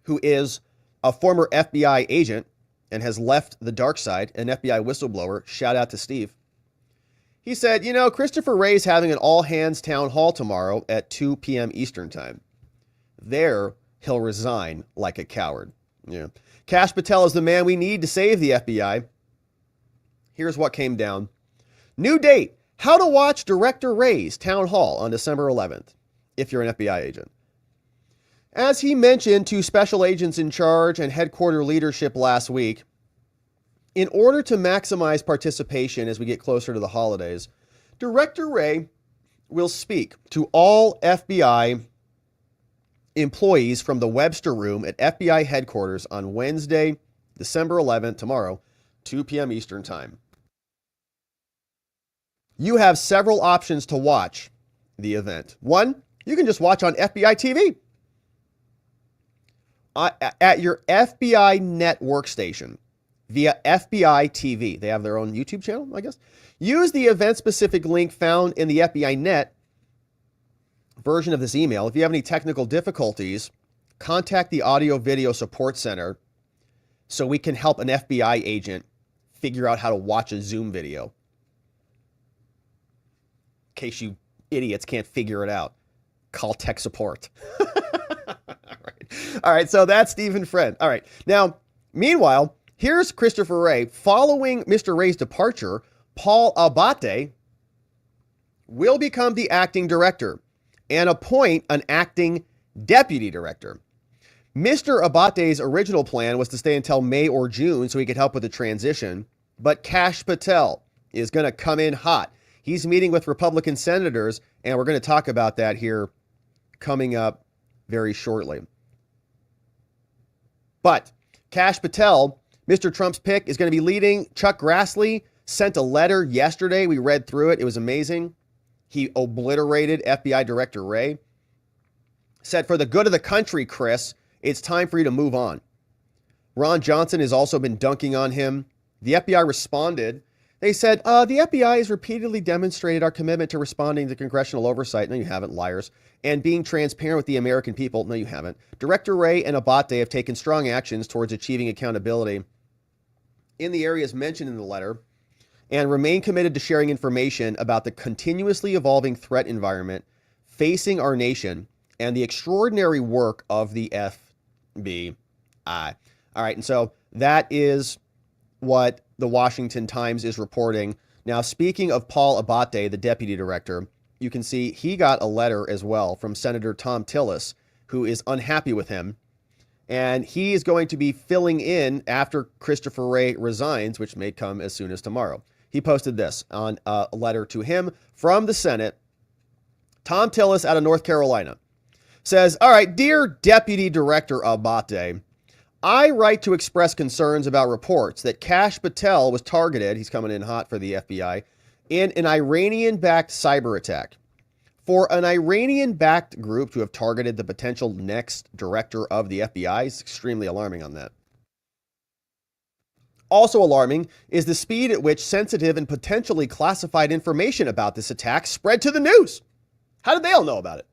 A: who is a former FBI agent and has left the dark side, an FBI whistleblower. Shout out to Steve. He said, you know, Christopher Wray's having an all-hands town hall tomorrow at 2 p.m. Eastern time. There, he'll resign like a coward. Yeah. Kash Patel is the man we need to save the FBI. Here's what came down. New date. How to watch Director Wray's town hall on December 11th, if you're an FBI agent. As he mentioned to special agents in charge and headquarter leadership last week, in order to maximize participation as we get closer to the holidays, Director Wray will speak to all FBI employees from the Webster Room at FBI headquarters on Wednesday, December 11th, tomorrow, 2 p.m. Eastern Time. You have several options to watch the event. One, you can just watch on FBI TV. At your FBI net workstation via FBI TV. They have their own YouTube channel, I guess. Use the event-specific link found in the FBI net version of this email. If you have any technical difficulties, contact the Audio Video Support Center so we can help an FBI agent figure out how to watch a Zoom video. In case you idiots can't figure it out, call tech support. All right, so that's Stephen Friend. All right, now, meanwhile, here's Christopher Wray. Following Mr. Wray's departure, Paul Abate will become the acting director and appoint an acting deputy director. Mr. Abate's original plan was to stay until May or June so he could help with the transition, but Kash Patel is going to come in hot. He's meeting with Republican senators, and we're going to talk about that here coming up very shortly. But Kash Patel, Mr. Trump's pick, is going to be leading. Chuck Grassley sent a letter yesterday. We read through it. It was amazing. He obliterated FBI Director Wray. Said, for the good of the country, Chris, it's time for you to move on. Ron Johnson has also been dunking on him. The FBI responded. They said, the FBI has repeatedly demonstrated our commitment to responding to congressional oversight. No, you haven't, liars. And being transparent with the American people. No, you haven't. Director Wray and Abate have taken strong actions towards achieving accountability in the areas mentioned in the letter and remain committed to sharing information about the continuously evolving threat environment facing our nation and the extraordinary work of the FBI. All right, and so that is what the Washington Times is reporting. Now, speaking of Paul Abate, the deputy director, you can see he got a letter as well from Senator Tom Tillis, who is unhappy with him. And he is going to be filling in after Christopher Wray resigns, which may come as soon as tomorrow. He posted this on a letter to him from the Senate. Tom Tillis out of North Carolina says, all right, dear Deputy Director Abate, I write to express concerns about reports that Kash Patel was targeted, he's coming in hot for the FBI, in an Iranian-backed cyber attack. For an Iranian-backed group to have targeted the potential next director of the FBI is extremely alarming on that. Also alarming is the speed at which sensitive and potentially classified information about this attack spread to the news. How did they all know about it?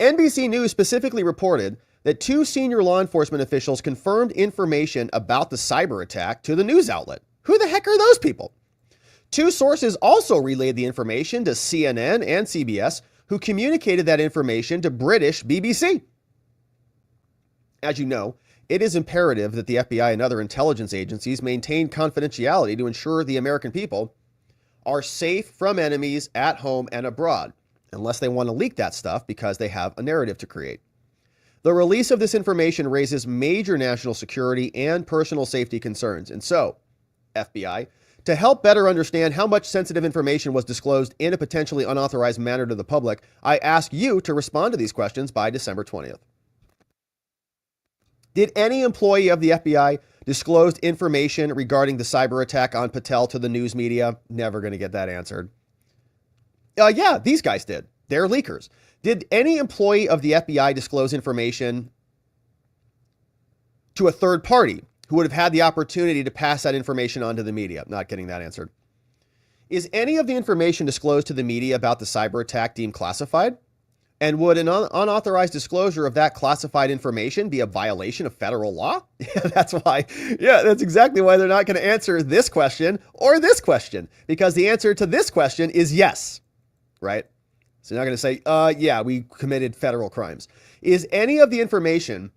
A: NBC News specifically reported that 2 senior law enforcement officials confirmed information about the cyber attack to the news outlet. Who the heck are those people? 2 sources also relayed the information to CNN and CBS, who communicated that information to British BBC. As you know, it is imperative that the FBI and other intelligence agencies maintain confidentiality to ensure the American people are safe from enemies at home and abroad, unless they want to leak that stuff because they have a narrative to create. The release of this information raises major national security and personal safety concerns. And so, FBI, to help better understand how much sensitive information was disclosed in a potentially unauthorized manner to the public, I ask you to respond to these questions by December 20th. Did any employee of the FBI disclose information regarding the cyber attack on Patel to the news media? Never going to get that answered. Yeah, these guys did. They're leakers. Did any employee of the FBI disclose information to a third party who would have had the opportunity to pass that information on to the media? Not getting that answered. Is any of the information disclosed to the media about the cyber attack deemed classified? And would an unauthorized disclosure of that classified information be a violation of federal law? That's exactly why they're not going to answer this question or this question, because the answer to this question is yes, right? So they're not going to say, yeah, we committed federal crimes. Is any of the information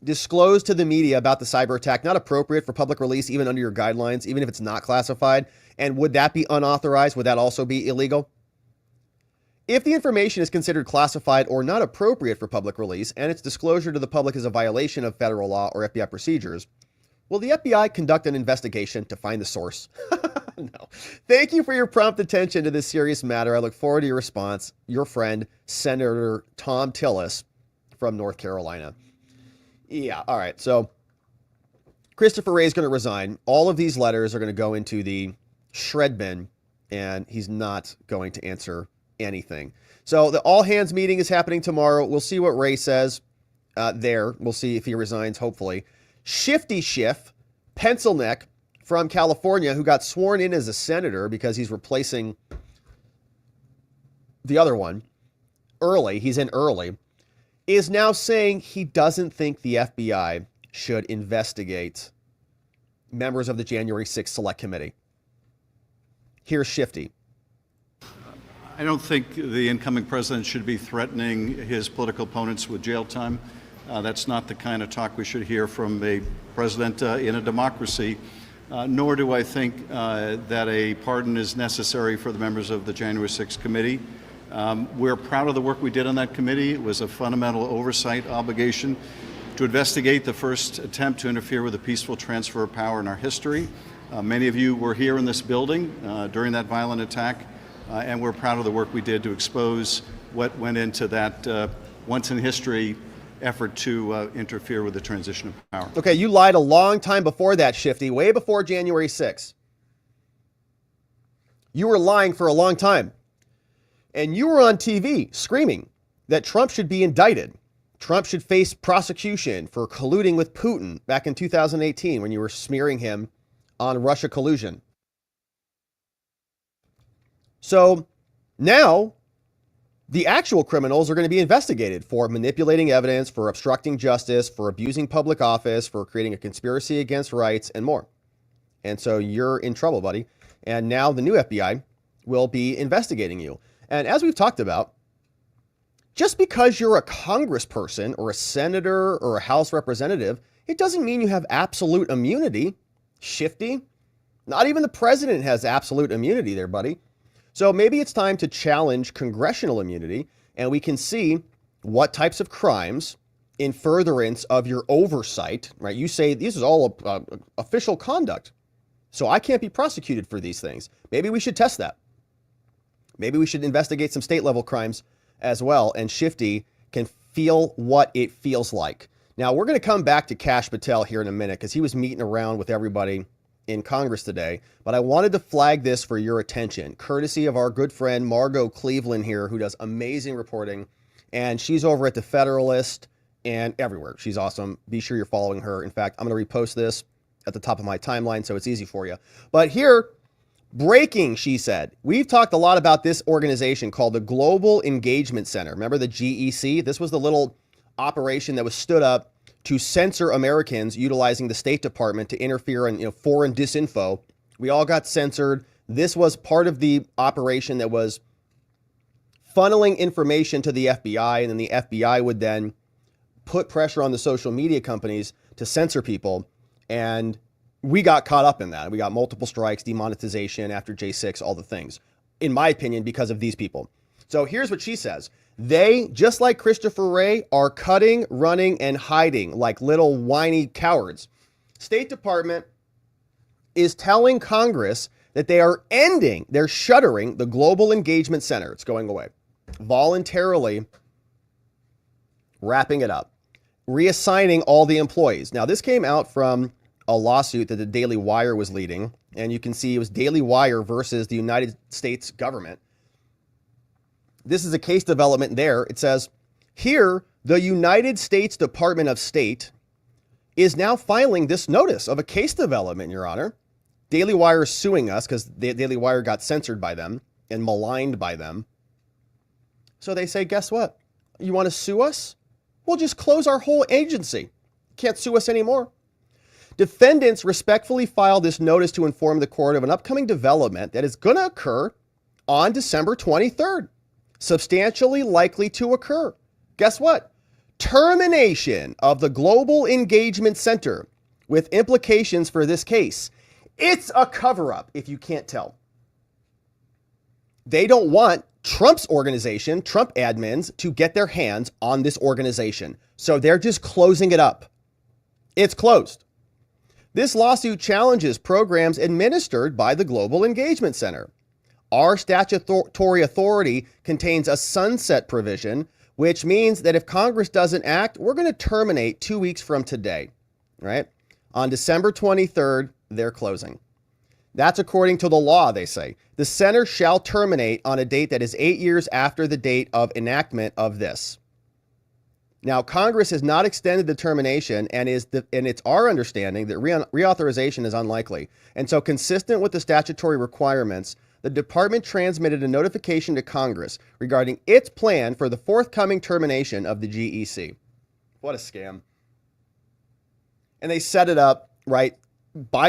A: disclosed to the media about the cyber attack not appropriate for public release, even under your guidelines, even if it's not classified? And would that be unauthorized? Would that also be illegal? If the information is considered classified or not appropriate for public release, and its disclosure to the public is a violation of federal law or FBI procedures, will the FBI conduct an investigation to find the source? No. Thank you for your prompt attention to this serious matter. I look forward to your response. Your friend, Senator Tom Tillis from North Carolina. Yeah, all right. So Christopher Wray is going to resign. All of these letters are going to go into the shred bin, and he's not going to answer anything. So the all hands meeting is happening tomorrow. We'll see what Wray says there. We'll see if he resigns, hopefully. Shifty Schiff, pencil neck from California, who got sworn in as a senator because he's replacing the other one early. He's in early. Is now saying he doesn't think the FBI should investigate members of the January 6th Select Committee. Here's Shifty.
F: I don't think the incoming president should be threatening his political opponents with jail time. That's not the kind of talk we should hear from a president in a democracy, nor do I think that a pardon is necessary for the members of the January 6th committee. We're proud of the work we did on that committee. It was a fundamental oversight obligation to investigate the first attempt to interfere with a peaceful transfer of power in our history. Many of you were here in this building during that violent attack. And we're proud of the work we did to expose what went into that once-in-history effort to interfere with the transition of power.
A: Okay, you lied a long time before that, Shifty, way before January 6th. You were lying for a long time. And you were on TV screaming that Trump should be indicted. Trump should face prosecution for colluding with Putin back in 2018 when you were smearing him on Russia collusion. So now the actual criminals are going to be investigated for manipulating evidence, for obstructing justice, for abusing public office, for creating a conspiracy against rights, and more. And so you're in trouble, buddy. And now the new FBI will be investigating you. And as we've talked about, just because you're a congressperson or a senator or a House representative, it doesn't mean you have absolute immunity. Shifty. Not even the president has absolute immunity there, buddy. So maybe it's time to challenge congressional immunity, and we can see what types of crimes in furtherance of your oversight, right? You say this is all official conduct, so I can't be prosecuted for these things. Maybe we should test that. Maybe we should investigate some state level crimes as well, and Shifty can feel what it feels like. Now, we're going to come back to Kash Patel here in a minute because he was meeting around with everybody in Congress today, but I wanted to flag this for your attention, courtesy of our good friend Margot Cleveland here, who does amazing reporting, and she's over at the Federalist and everywhere. She's awesome. Be sure you're following her. In fact, I'm going to repost this at the top of my timeline so it's easy for you. But here, breaking, she said. We've talked a lot about this organization called the Global Engagement Center. Remember the GEC? This was the little operation that was stood up to censor Americans utilizing the State Department to interfere in foreign disinfo. We all got censored. This was part of the operation that was funneling information to the FBI, and then the FBI would then put pressure on the social media companies to censor people. And we got caught up in that. We got multiple strikes, demonetization after J6, all the things, in my opinion, because of these people. So here's what she says. They, just like Christopher Wray, are cutting, running, and hiding like little whiny cowards. State Department is telling Congress that they're shuttering the Global Engagement Center. It's going away. Voluntarily wrapping it up, reassigning all the employees. Now, this came out from a lawsuit that the Daily Wire was leading, and you can see it was Daily Wire versus the United States government. This is a case development there. It says, here, the United States Department of State is now filing this notice of a case development, Your Honor. Daily Wire is suing us because the Daily Wire got censored by them and maligned by them. So they say, guess what? You want to sue us? We'll just close our whole agency. Can't sue us anymore. Defendants respectfully filed this notice to inform the court of an upcoming development that is going to occur on December 23rd. Substantially likely to occur. Guess what? Termination of the Global Engagement Center with implications for this case. It's a cover-up, if you can't tell. They don't want Trump's organization, Trump admins, to get their hands on this organization. So they're just closing it up. It's closed. This lawsuit challenges programs administered by the Global Engagement Center. Our statutory authority contains a sunset provision, which means that if Congress doesn't act, we're going to terminate 2 weeks from today, right? On December 23rd, they're closing. That's according to the law, they say. The center shall terminate on a date that is 8 years after the date of enactment of this. Now, Congress has not extended the termination, and it's our understanding that reauthorization is unlikely. And so, consistent with the statutory requirements, the department transmitted a notification to Congress regarding its plan for the forthcoming termination of the GEC. What a scam. And they set it up, right,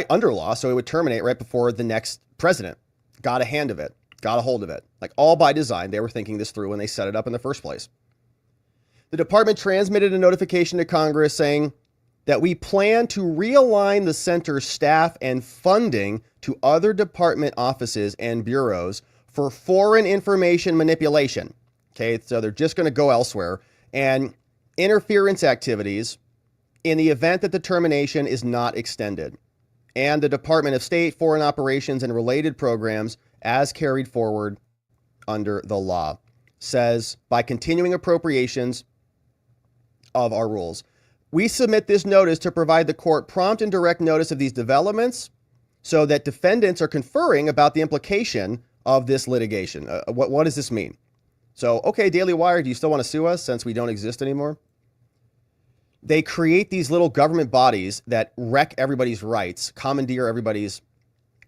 A: under law, so it would terminate right before the next president got a hand of it, got a hold of it. Like, all by design. They were thinking this through when they set it up in the first place. The department transmitted a notification to Congress saying that we plan to realign the center's staff and funding to other department offices and bureaus for foreign information manipulation. Okay, so they're just going to go elsewhere, and interference activities in the event that the termination is not extended, and the Department of State, Foreign Operations, and related programs as carried forward under the law. Says, by continuing appropriations of our rules. We submit this notice to provide the court prompt and direct notice of these developments so that defendants are conferring about the implication of this litigation. What does this mean? So, okay, Daily Wire, do you still want to sue us since we don't exist anymore? They create these little government bodies that wreck everybody's rights, commandeer everybody's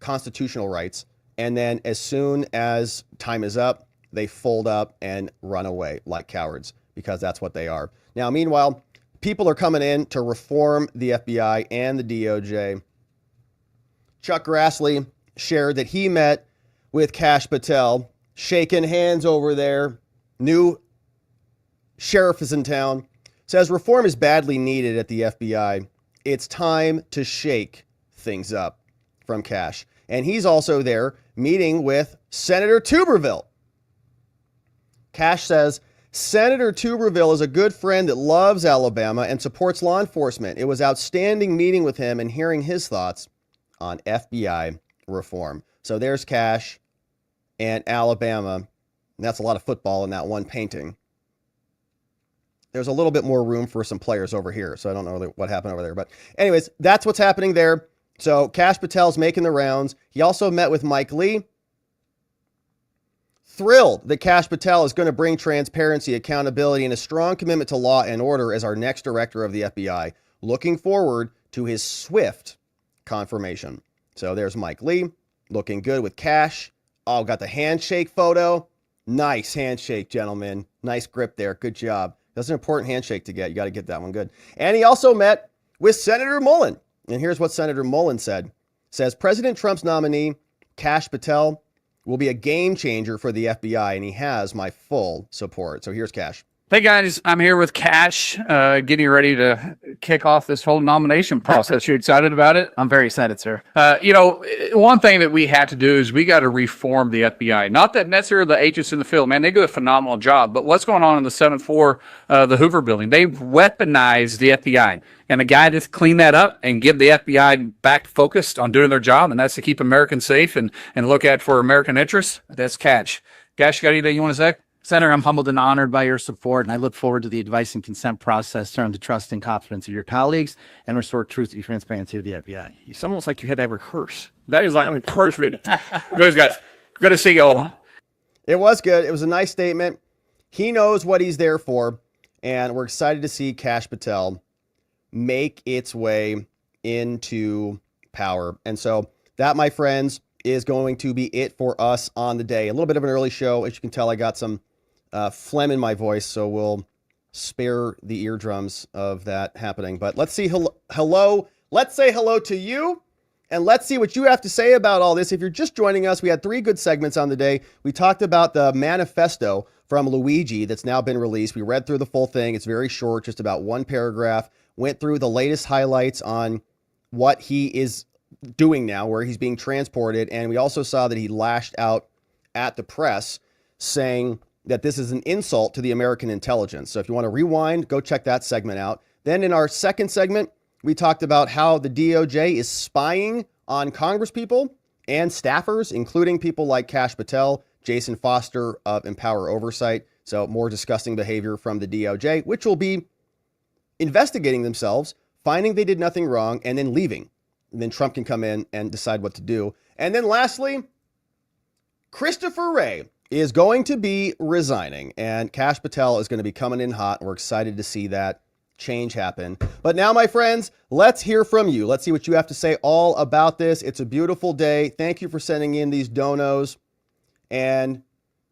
A: constitutional rights, and then as soon as time is up, they fold up and run away like cowards, because that's what they are. Now, meanwhile, people are coming in to reform the FBI and the DOJ. Chuck Grassley shared that he met with Kash Patel, shaking hands over there. New sheriff is in town. Says reform is badly needed at the FBI. It's time to shake things up, from Kash. And he's also there meeting with Senator Tuberville. Kash says, Senator Tuberville is a good friend that loves Alabama and supports law enforcement. It was outstanding meeting with him and hearing his thoughts on FBI reform. So there's Kash and Alabama. And that's a lot of football in that one painting. There's a little bit more room for some players over here, so I don't know really what happened over there. But anyways, that's what's happening there. So Kash Patel's making the rounds. He also met with Mike Lee. Thrilled that Kash Patel is going to bring transparency, accountability, and a strong commitment to law and order as our next director of the FBI. Looking forward to his swift confirmation. So there's Mike Lee, looking good with Kash. Oh, got the handshake photo. Nice handshake, gentlemen. Nice grip there. Good job. That's an important handshake to get. You got to get that one good. And he also met with Senator Mullen. And here's what Senator Mullen said. Says, President Trump's nominee, Kash Patel, will be a game changer for the FBI, and he has my full support. So here's Kash.
G: Hey guys, I'm here with Kash, getting ready to kick off this whole nomination process. You excited about it?
H: I'm very excited, sir.
G: One thing that we had to do is we got to reform the FBI. Not that necessarily the agents in the field, man, they do a phenomenal job. But what's going on in the 7th floor, the Hoover building? They've weaponized the FBI. And the guy to clean that up and give the FBI back focused on doing their job, and that's to keep Americans safe and look at for American interests, that's Kash. Kash, you got anything you want to say?
H: Senator, I'm humbled and honored by your support, and I look forward to the advice and consent process to earn the trust and confidence of your colleagues and restore truth and transparency to the FBI.
G: It's almost like you had to rehearse. That is like perfect. Good, guys. Good to see you all.
A: It was good. It was a nice statement. He knows what he's there for, and we're excited to see Kash Patel make its way into power. And so that, my friends, is going to be it for us on the day. A little bit of an early show. As you can tell, I got some phlegm in my voice, so we'll spare the eardrums of that happening. But let's see hello. Let's say hello to you, and let's see what you have to say about all this. If you're just joining us, we had 3 good segments on the day. We talked about the manifesto from Luigi that's now been released. We read through the full thing. It's very short, just about 1 paragraph. Went through the latest highlights on what he is doing now, where he's being transported. And we also saw that he lashed out at the press saying that this is an insult to the American intelligence. So if you want to rewind, go check that segment out. Then in our second segment, we talked about how the DOJ is spying on congresspeople and staffers, including people like Kash Patel, Jason Foster of Empower Oversight. So more disgusting behavior from the DOJ, which will be investigating themselves, finding they did nothing wrong, and then leaving. And then Trump can come in and decide what to do. And then lastly, Christopher Wray is going to be resigning, and Kash Patel is going to be coming in hot. We're excited to see that change happen. But now, my friends, let's hear from you. Let's see what you have to say all about this. It's a beautiful day. Thank you for sending in these donos and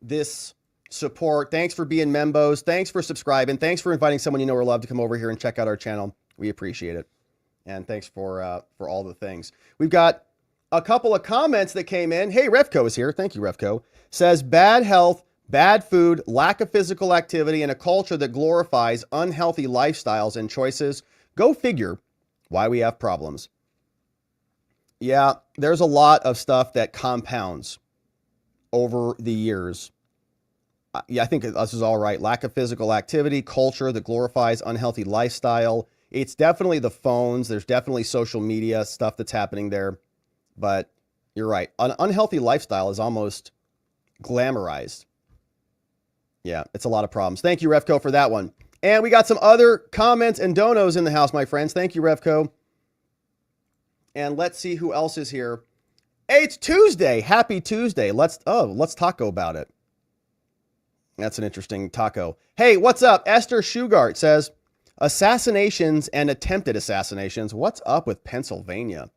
A: this support. Thanks for being membos. Thanks for subscribing. Thanks for inviting someone you know or love to come over here and check out our channel. We appreciate it. And thanks for all the things. We've got a couple of comments that came in. Hey, Revco is here. Thank you, Revco. Says bad health, bad food, lack of physical activity, and a culture that glorifies unhealthy lifestyles and choices. Go figure why we have problems. Yeah, there's a lot of stuff that compounds over the years. Yeah, I think this is all right. Lack of physical activity, culture that glorifies unhealthy lifestyle. It's definitely the phones. There's definitely social media stuff that's happening there. But you're right. An unhealthy lifestyle is almost glamorized. Yeah, it's a lot of problems. Thank you, Revco, for that one. And we got some other comments and donos in the house, my friends. Thank you, Revco. And let's see who else is here. Hey, it's Tuesday. Happy Tuesday. Let's taco about it. That's an interesting taco. Hey, what's up? Esther Shugart says, assassinations and attempted assassinations. What's up with Pennsylvania?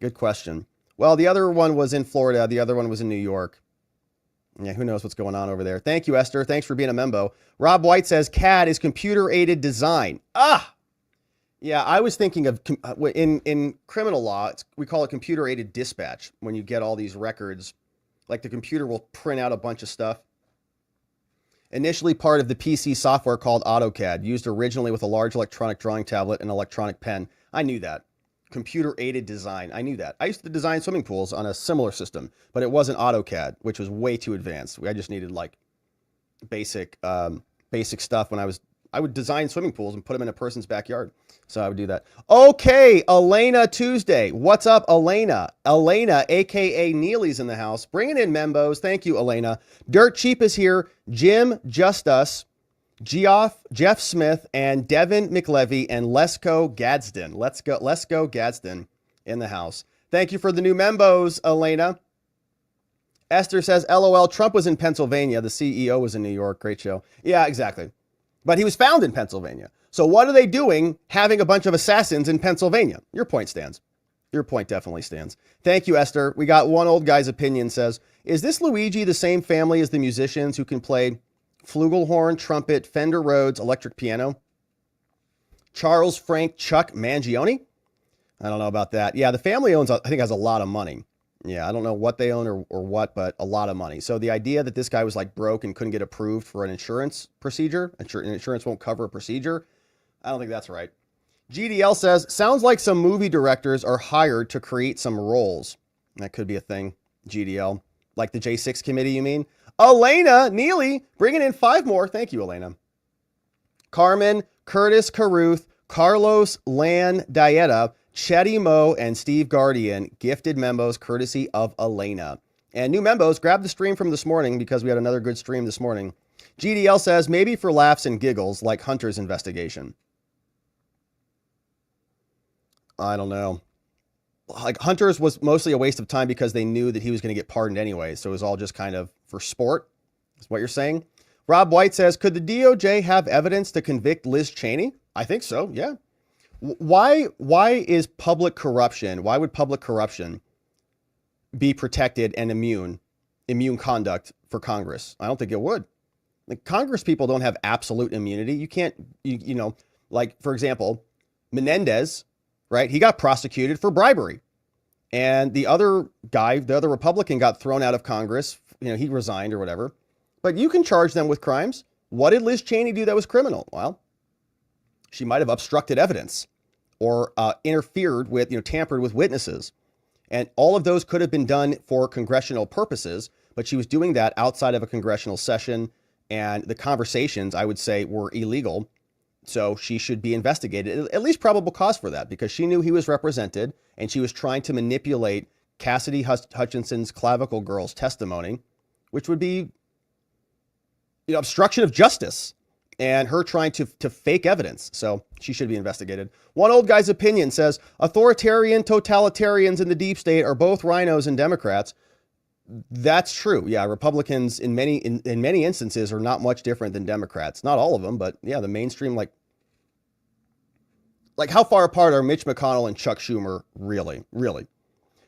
A: Good question. Well, the other one was in Florida. The other one was in New York. Yeah, who knows what's going on over there. Thank you, Esther. Thanks for being a membo. Rob White says CAD is computer-aided design. Yeah, I was thinking of, in criminal law, we call it computer-aided dispatch. When you get all these records, like the computer will print out a bunch of stuff. Initially part of the PC software called AutoCAD, used originally with a large electronic drawing tablet and electronic pen. I knew that. Computer-aided design. I knew that. I used to design swimming pools on a similar system, but it wasn't AutoCAD, which was way too advanced. I just needed like basic stuff when I would design swimming pools and put them in a person's backyard. So I would do that. Okay, Elena Tuesday. What's up, Elena? Elena, a.k.a. Neely's in the house. Bringing in membos. Thank you, Elena. Dirt Cheap is here. Jim Justus, Jeff Smith, and Devin McLevy, and Lesko Gadsden. Lesko Gadsden in the house. Thank you for the new membos, Elena. Esther says, LOL, Trump was in Pennsylvania. The CEO was in New York. Great show. Yeah, exactly. But he was found in Pennsylvania. So what are they doing having a bunch of assassins in Pennsylvania? Your point stands. Your point definitely stands. Thank you, Esther. We got one old guy's opinion says, is this Luigi the same family as the musicians who can play flugelhorn, trumpet, Fender Rhodes, electric piano. Charles Frank Chuck Mangione. I don't know about that. Yeah, the family owns, I think, has a lot of money. Yeah, I don't know what they own or what, but a lot of money. So the idea that this guy was like broke and couldn't get approved for an insurance procedure, insurance won't cover a procedure, I don't think that's right. GDL says, sounds like some movie directors are hired to create some roles. That could be a thing, GDL. Like the J6 committee, you mean? Elena Neely, bringing in 5 more. Thank you, Elena. Carmen, Curtis Caruth, Carlos Lan Dieta, Chetty Mo, and Steve Guardian gifted membos courtesy of Elena. And new membos, grab the stream from this morning because we had another good stream this morning. GDL says, maybe for laughs and giggles like Hunter's investigation. I don't know. Like Hunter's was mostly a waste of time because they knew that he was going to get pardoned anyway. So it was all just kind of for sport. Is what you're saying. Rob White says, could the DOJ have evidence to convict Liz Cheney? I think so. Yeah. Why is public corruption? Why would public corruption be protected and immune conduct for Congress? I don't think it would. Like Congress people don't have absolute immunity. You can't, you know, like for example, Menendez, right? He got prosecuted for bribery. And the other guy, the other Republican got thrown out of Congress. You know, he resigned or whatever. But you can charge them with crimes. What did Liz Cheney do that was criminal? Well, she might have obstructed evidence or interfered with, tampered with witnesses. And all of those could have been done for congressional purposes, but she was doing that outside of a congressional session. And the conversations, I would say, were illegal. So she should be investigated, at least probable cause for that, because she knew he was represented and she was trying to manipulate Cassidy Hutchinson's clavicle girl's testimony, which would be obstruction of justice and her trying to fake evidence. So she should be investigated. One old guy's opinion says authoritarian totalitarians in the deep state are both rhinos and Democrats. That's true. Yeah. Republicans in many instances are not much different than Democrats. Not all of them, but yeah, the mainstream, like how far apart are Mitch McConnell and Chuck Schumer? Really?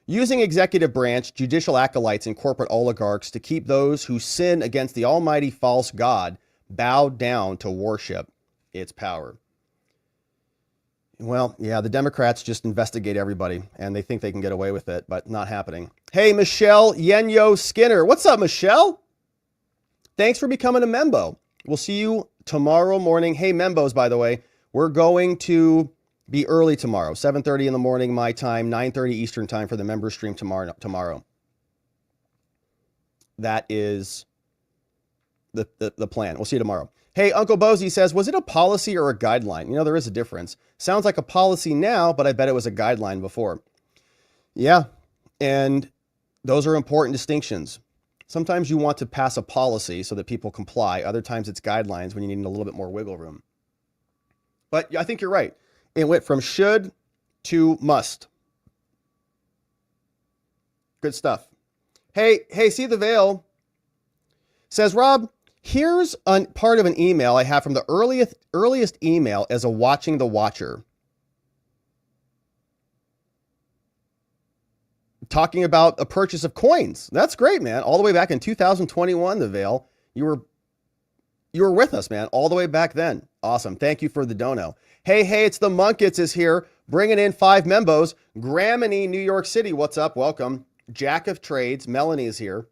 A: Using executive branch, judicial acolytes, and corporate oligarchs to keep those who sin against the almighty false God bowed down to worship its power. Well, yeah, the Democrats just investigate everybody and they think they can get away with it, but not happening. Hey, Michelle Yenyo Skinner. What's up, Michelle? Thanks for becoming a membo. We'll see you tomorrow morning. Hey, membos, by the way, we're going to be early tomorrow, 7:30 in the morning, my time, 9:30 Eastern time for the member stream tomorrow. That is the plan. We'll see you tomorrow. Hey, Uncle Bozy says, was it a policy or a guideline? There is a difference. Sounds like a policy now, but I bet it was a guideline before. Yeah, and those are important distinctions. Sometimes you want to pass a policy so that people comply. Other times it's guidelines when you need a little bit more wiggle room. But I think you're right. It went from should to must. Good stuff. Hey, see the veil. Says Rob, here's part of an email I have from the earliest email as a watching the watcher. Talking about a purchase of coins. That's great, man. All the way back in 2021, the veil. You were with us, man, all the way back then. Awesome. Thank you for the dono. Hey, it's the Munkets is here, bringing in 5 membos. Graminy, New York City. What's up? Welcome. Jack of Trades. Melanie is here.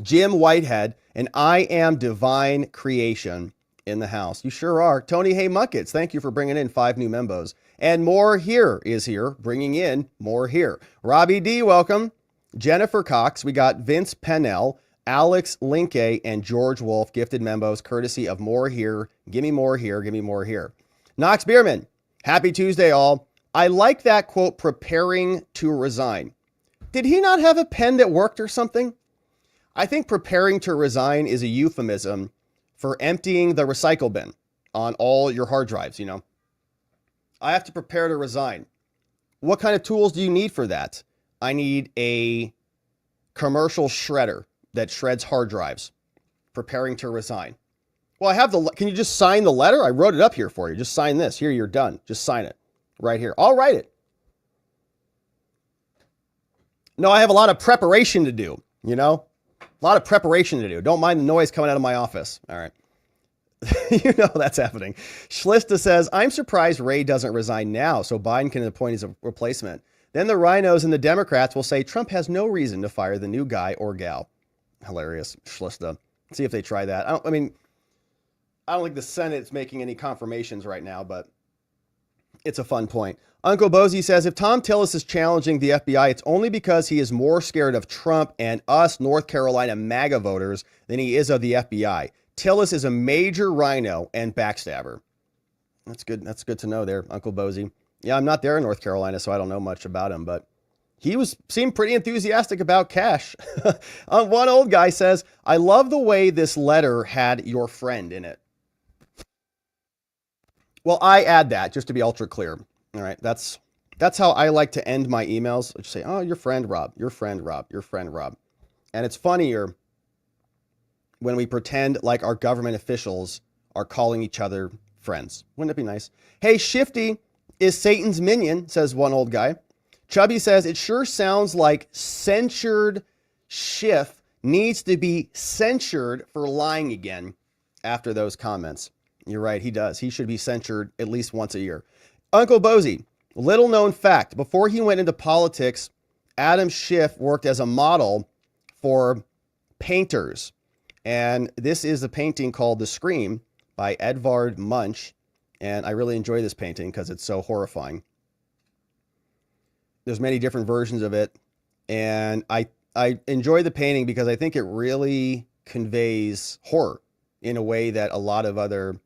A: Jim Whitehead, and I am Divine Creation in the house. You sure are. Tony Hey Munkets, thank you for bringing in 5 new membos. And More Here is here, bringing in More Here. Robbie D, welcome. Jennifer Cox. We got Vince Pennell, Alex Linke, and George Wolf, gifted membos, courtesy of More Here. Give me more here. Give me more here. Knox Bierman, happy Tuesday, all. I like that quote, preparing to resign. Did he not have a pen that worked or something? I think preparing to resign is a euphemism for emptying the recycle bin on all your hard drives, I have to prepare to resign. What kind of tools do you need for that? I need a commercial shredder that shreds hard drives. Preparing to resign. Well, I have can you just sign the letter? I wrote it up here for you. Just sign this. Here, you're done. Just sign it right here. I'll write it. No, I have a lot of preparation to do, A lot of preparation to do. Don't mind the noise coming out of my office. All right. You know that's happening. Schlista says, I'm surprised Wray doesn't resign now so Biden can appoint his replacement. Then the rhinos and the Democrats will say Trump has no reason to fire the new guy or gal. Hilarious. Schlista. See if they try that. I don't think the Senate's making any confirmations right now, but it's a fun point. Uncle Bozy says, if Tom Tillis is challenging the FBI, it's only because he is more scared of Trump and us North Carolina MAGA voters than he is of the FBI. Tillis is a major rhino and backstabber. That's good. That's good to know there, Uncle Bozy. Yeah, I'm not there in North Carolina, so I don't know much about him, but he seemed pretty enthusiastic about Kash. One old guy says, I love the way this letter had your friend in it. Well, I add that just to be ultra clear. All right. That's how I like to end my emails. I just say, oh, your friend, Rob, your friend, Rob, your friend, Rob. And it's funnier when we pretend like our government officials are calling each other friends. Wouldn't it be nice? Hey, Shifty is Satan's minion, says one old guy. Chubby says, it sure sounds like censured Schiff needs to be censured for lying again after those comments. You're right, he does. He should be censured at least once a year. Uncle Bozy, little known fact, before he went into politics, Adam Schiff worked as a model for painters. And this is a painting called The Scream by Edvard Munch. And I really enjoy this painting because it's so horrifying. There's many different versions of it. And I enjoy the painting because I think it really conveys horror in a way that a lot of other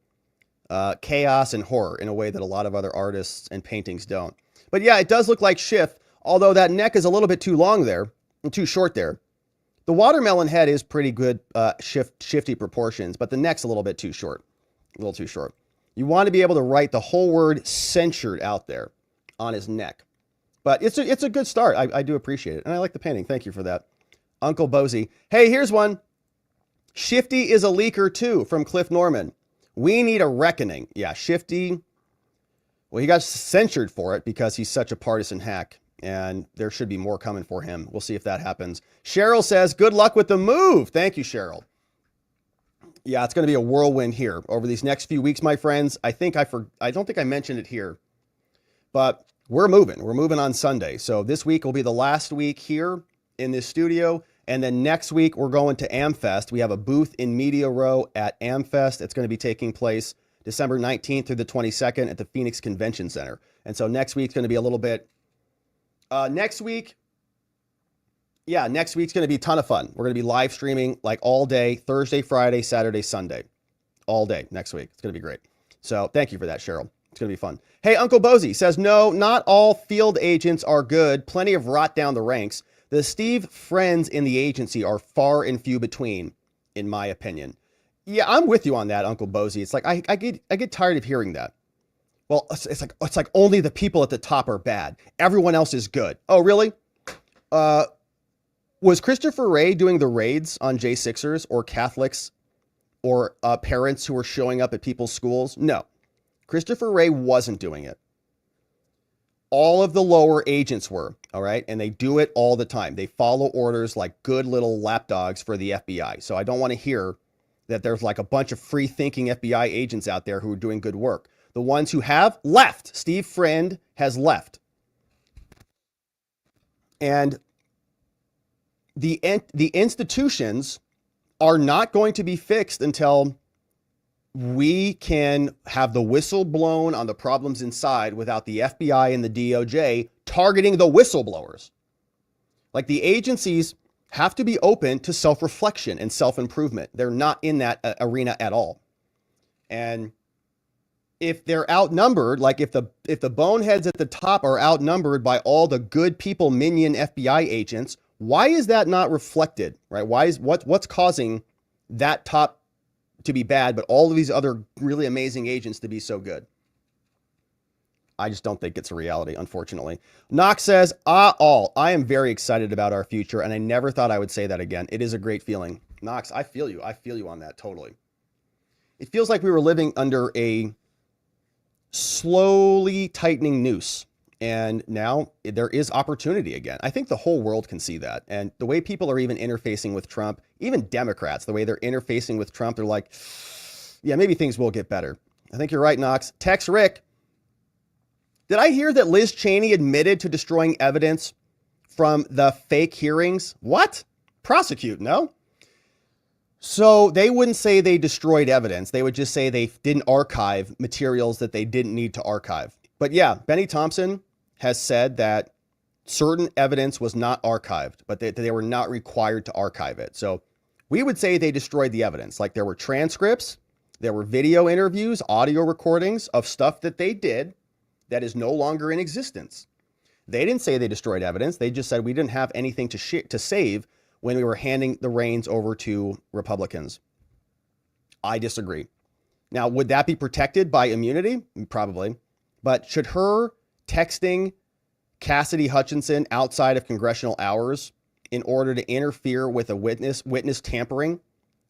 A: chaos and horror in a way that a lot of other artists and paintings don't. But yeah, it does look like Schiff, although that neck is a little bit too long there and too short there. The watermelon head is pretty good, shifty proportions, but the neck's a little bit too short, a little too short. You want to be able to write the whole word censured out there on his neck. But it's a good start. I do appreciate it. And I like the painting. Thank you for that. Uncle Bozy. Hey, here's one. Shifty is a leaker too, from Cliff Norman. We need a reckoning. Yeah, Shifty. Well, he got censured for it because he's such a partisan hack. And there should be more coming for him. We'll see if that happens. Cheryl says, good luck with the move. Thank you, Cheryl. Yeah, it's going to be a whirlwind here over these next few weeks, my friends. I don't think I mentioned it here, but we're moving. We're moving on Sunday. So this week will be the last week here in this studio. And then next week, we're going to AmFest. We have a booth in Media Row at AmFest. It's going to be taking place December 19th through the 22nd at the Phoenix Convention Center. And so next week's going to be a little bit... next week's going to be a ton of fun. We're going to be live streaming like all day, Thursday, Friday, Saturday, Sunday, all day next week. It's going to be great. So thank you for that, Cheryl. It's going to be fun. Hey, Uncle Bozy says, no, not all field agents are good. Plenty of rot down the ranks. The Steve friends in the agency are far and few between, in my opinion. Yeah, I'm with you on that, Uncle Bozy. It's like, I get tired of hearing that. Well, it's like only the people at the top are bad. Everyone else is good. Oh, really? Was Christopher Wray doing the raids on J6ers or Catholics or parents who were showing up at people's schools? No, Christopher Wray wasn't doing it. All of the lower agents were, all right? And they do it all the time. They follow orders like good little lapdogs for the FBI. So I don't want to hear that there's like a bunch of free-thinking FBI agents out there who are doing good work. The ones who have left. Steve Friend has left. And the institutions are not going to be fixed until we can have the whistle blown on the problems inside without the FBI and the DOJ targeting the whistleblowers. Like, the agencies have to be open to self-reflection and self-improvement. They're not in that arena at all. And if they're outnumbered, like if the boneheads at the top are outnumbered by all the good people, minion FBI agents, why is that not reflected, right? What's causing that top to be bad, but all of these other really amazing agents to be so good? I just don't think it's a reality, unfortunately. Knox says, I am very excited about our future, and I never thought I would say that again. It is a great feeling. Knox, I feel you. I feel you on that, totally. It feels like we were living under a slowly tightening noose. And now there is opportunity again. I think the whole world can see that. And the way people are even interfacing with Trump, even Democrats, the way they're interfacing with Trump, they're like, yeah, maybe things will get better. I think you're right, Knox. Tex Rick, did I hear that Liz Cheney admitted to destroying evidence from the fake hearings? What? Prosecute, no? So they wouldn't say they destroyed evidence. They would just say they didn't archive materials that they didn't need to archive. But yeah, Benny Thompson has said that certain evidence was not archived, but they were not required to archive it. So we would say they destroyed the evidence. Like there were transcripts, there were video interviews, audio recordings of stuff that they did that is no longer in existence. They didn't say they destroyed evidence. They just said we didn't have anything to save when we were handing the reins over to Republicans. I disagree. Now, would that be protected by immunity? Probably. But should her texting Cassidy Hutchinson outside of congressional hours in order to interfere with a witness tampering,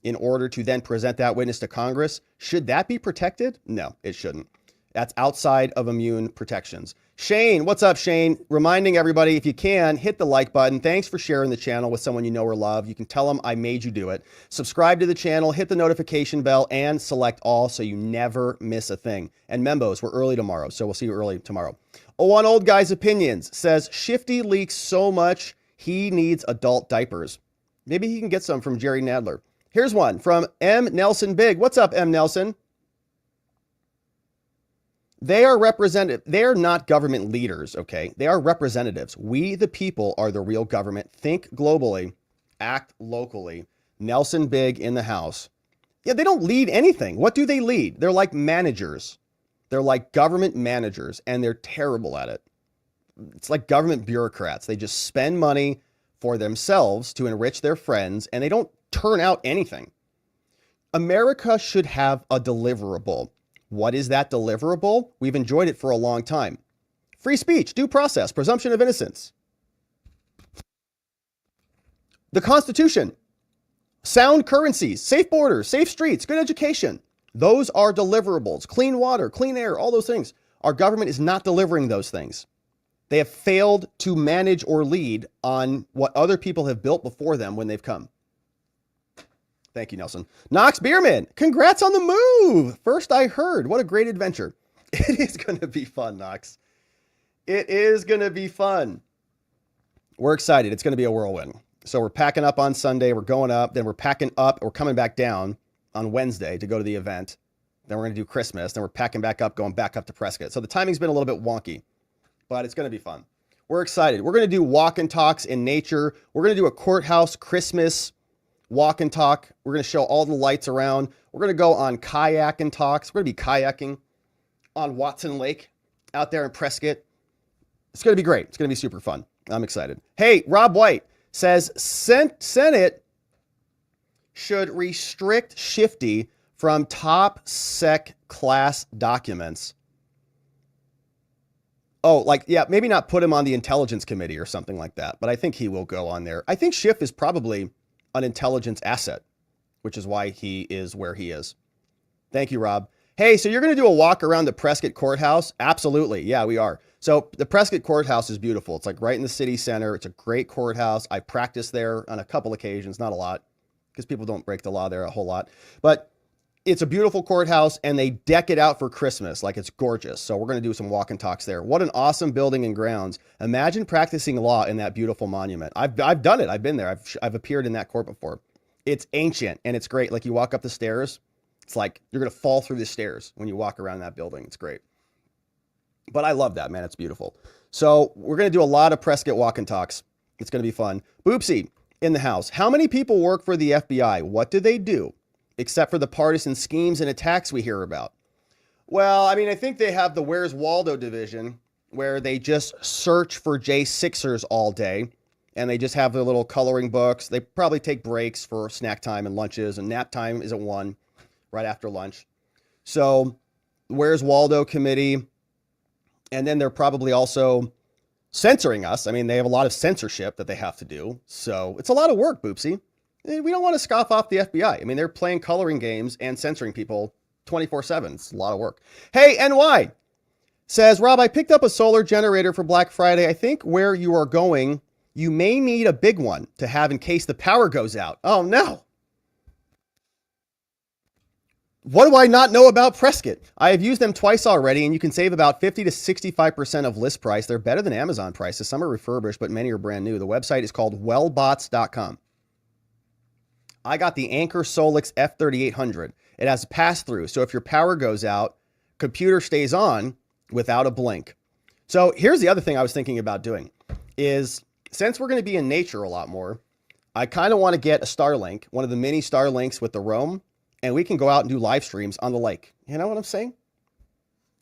A: in order to then present that witness to Congress, should that be protected? No, it shouldn't. That's outside of immune protections. Shane, what's up, Shane? Reminding everybody, if you can, hit the like button. Thanks for sharing the channel with someone you know or love. You can tell them I made you do it. Subscribe to the channel, hit the notification bell, and select all so you never miss a thing. And Membos, we're early tomorrow, so we'll see you early tomorrow. Oh, on Old Guy's Opinions says, Shifty leaks so much, he needs adult diapers. Maybe he can get some from Jerry Nadler. Here's one from M. Nelson Big. What's up, M. Nelson? They are representative. They're not government leaders, okay? They are representatives. We, the people, are the real government. Think globally, act locally. Nelson Big in the house. Yeah, they don't lead anything. What do they lead? They're like managers. They're like government managers, and they're terrible at it. It's like government bureaucrats. They just spend money for themselves to enrich their friends, and they don't turn out anything. America should have a deliverable. What is that deliverable? We've enjoyed it for a long time. Free speech, due process, presumption of innocence. The Constitution, sound currencies, safe borders, safe streets, good education. Those are deliverables. Clean water, clean air, all those things. Our government is not delivering those things. They have failed to manage or lead on what other people have built before them when they've come. Thank you, Nelson. Knox Bierman, congrats on the move. First I heard. What a great adventure. It is going to be fun, Knox. It is going to be fun. We're excited. It's going to be a whirlwind. So we're packing up on Sunday. We're going up. Then we're packing up. We're coming back down on Wednesday to go to the event. Then we're going to do Christmas. Then we're packing back up, going back up to Prescott. So the timing's been a little bit wonky, but it's going to be fun. We're excited. We're going to do walk and talks in nature. We're going to do a courthouse Christmas walk and talk. We're going to show all the lights around. We're going to go on kayak and talks. We're going to be kayaking on Watson Lake out there in Prescott. It's going to be great. It's going to be super fun. I'm excited. Hey, Rob White says Senate should restrict Shifty from top sec class documents. Oh, like, yeah, maybe not put him on the intelligence committee or something like that, but I think he will go on there. I think Schiff is probably an intelligence asset, which is why he is where he is. Thank you, Rob. Hey, so you're going to do a walk around the Prescott Courthouse? Absolutely. Yeah, we are. So the Prescott Courthouse is beautiful. It's like right in the city center. It's a great courthouse. I practiced there on a couple occasions, not a lot, because people don't break the law there a whole lot. But it's a beautiful courthouse, and they deck it out for Christmas. Like, it's gorgeous. So we're going to do some walk and talks there. What an awesome building and grounds. Imagine practicing law in that beautiful monument. I've done it. I've been there. I've appeared in that court before. It's ancient, and it's great. Like, you walk up the stairs, it's like you're going to fall through the stairs when you walk around that building. It's great. But I love that, man. It's beautiful. So we're going to do a lot of Prescott walk and talks. It's going to be fun. Boopsie in the house. How many people work for the FBI? What do they do? Except for the partisan schemes and attacks we hear about. Well, I mean, I think they have the Where's Waldo division where they just search for J6ers all day, and they just have their little coloring books. They probably take breaks for snack time and lunches, and nap time is at 1 right after lunch. So Where's Waldo committee, and then they're probably also censoring us. I mean, they have a lot of censorship that they have to do. So it's a lot of work, Boopsie. We don't want to scoff off the FBI. I mean, they're playing coloring games and censoring people 24/7. It's a lot of work. Hey, NY Says, Rob, I picked up a solar generator for Black Friday. I think where you are going, you may need a big one to have in case the power goes out. Oh, no. What do I not know about Prescott? I have used them twice already, and you can save about 50 to 65% of list price. They're better than Amazon prices. Some are refurbished, but many are brand new. The website is called wellbots.com. I got the Anker Solix F3800. It has pass-through, so if your power goes out, computer stays on without a blink. So here's the other thing I was thinking about doing is, since we're going to be in nature a lot more, I kind of want to get a Starlink, one of the mini Starlinks with the roam, and we can go out and do live streams on the lake. You know what I'm saying?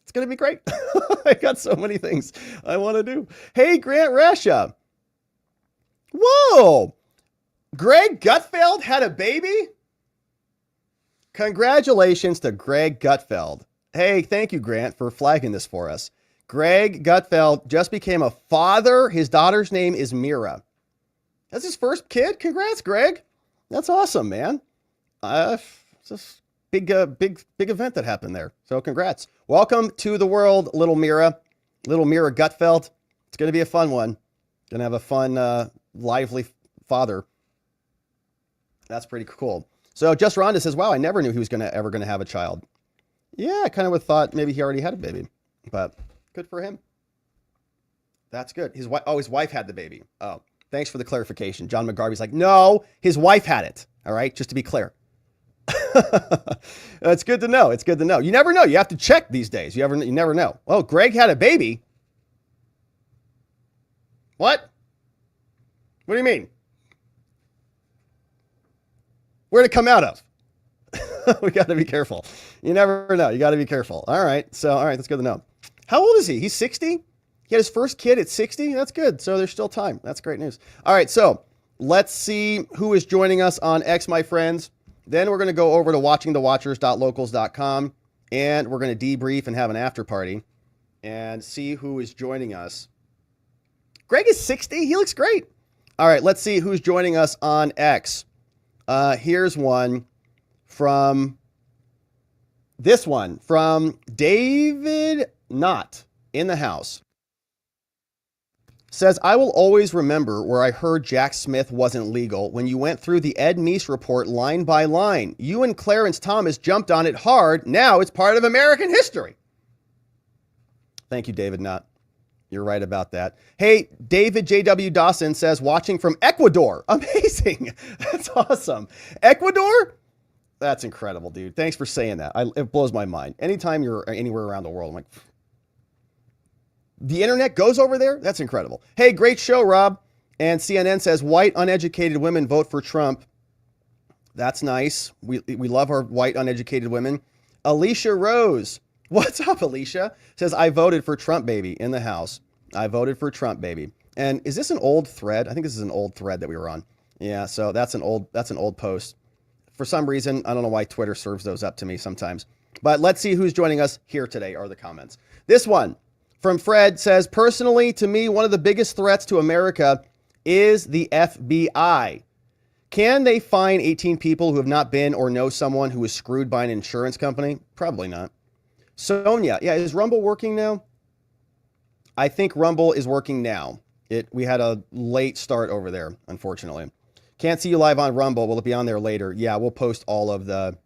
A: It's going to be great. I got so many things I want to do. Hey, Grant Rasha. Whoa. Greg Gutfeld had a baby? Congratulations to Greg Gutfeld. Hey, thank you, Grant, for flagging this for us. Greg Gutfeld just became a father. His daughter's name is Mira. That's his first kid. Congrats, Greg. That's awesome, man. It's a big event that happened there. So congrats. Welcome to the world, little Mira Gutfeld. It's going to be a fun one. Going to have a fun, lively father. That's pretty cool. So Just Rhonda says, wow, I never knew he was ever going to have a child. Yeah, I kind of would thought maybe he already had a baby, but good for him. That's good. His wife had the baby. Oh, thanks for the clarification. John McGarvey's like, no, his wife had it. All right. Just to be clear. It's good to know. It's good to know. You never know. You have to check these days. You never know. Oh, Greg had a baby. What? What do you mean? Where'd it come out of? We got to be careful. You never know. You got to be careful. All right. That's good to know. How old is he? He's 60? He had his first kid at 60? That's good. So there's still time. That's great news. All right. So let's see who is joining us on X, my friends. Then we're going to go over to watchingthewatchers.locals.com, and we're going to debrief and have an after party and see who is joining us. Greg is 60. He looks great. All right. Let's see who's joining us on X. Here's one from David Knott in the house. Says, I will always remember where I heard Jack Smith wasn't legal when you went through the Ed Meese report line by line. You and Clarence Thomas jumped on it hard. Now it's part of American history. Thank you, David Knott. You're right about that. Hey, David J.W. Dawson says, watching from Ecuador. Amazing. That's awesome. Ecuador? That's incredible, dude. Thanks for saying that. It blows my mind. Anytime you're anywhere around the world, I'm like, the internet goes over there? That's incredible. Hey, great show, Rob. And CNN says, white uneducated women vote for Trump. That's nice. We love our white uneducated women. Alicia Rose. What's up, Alicia? Says, I voted for Trump, baby, in the house. I voted for Trump, baby. And is this an old thread? I think this is an old thread that we were on. Yeah, so that's an old post. For some reason, I don't know why Twitter serves those up to me sometimes. But let's see who's joining us here today are the comments. This one from Fred says, personally, to me, one of the biggest threats to America is the FBI. Can they fine 18 people who have not been or know someone who was screwed by an insurance company? Probably not. Sonia, yeah, is Rumble working now? I think Rumble is working now. We had a late start over there, unfortunately. Can't see you live on Rumble. Will it be on there later? Yeah, we'll post all of the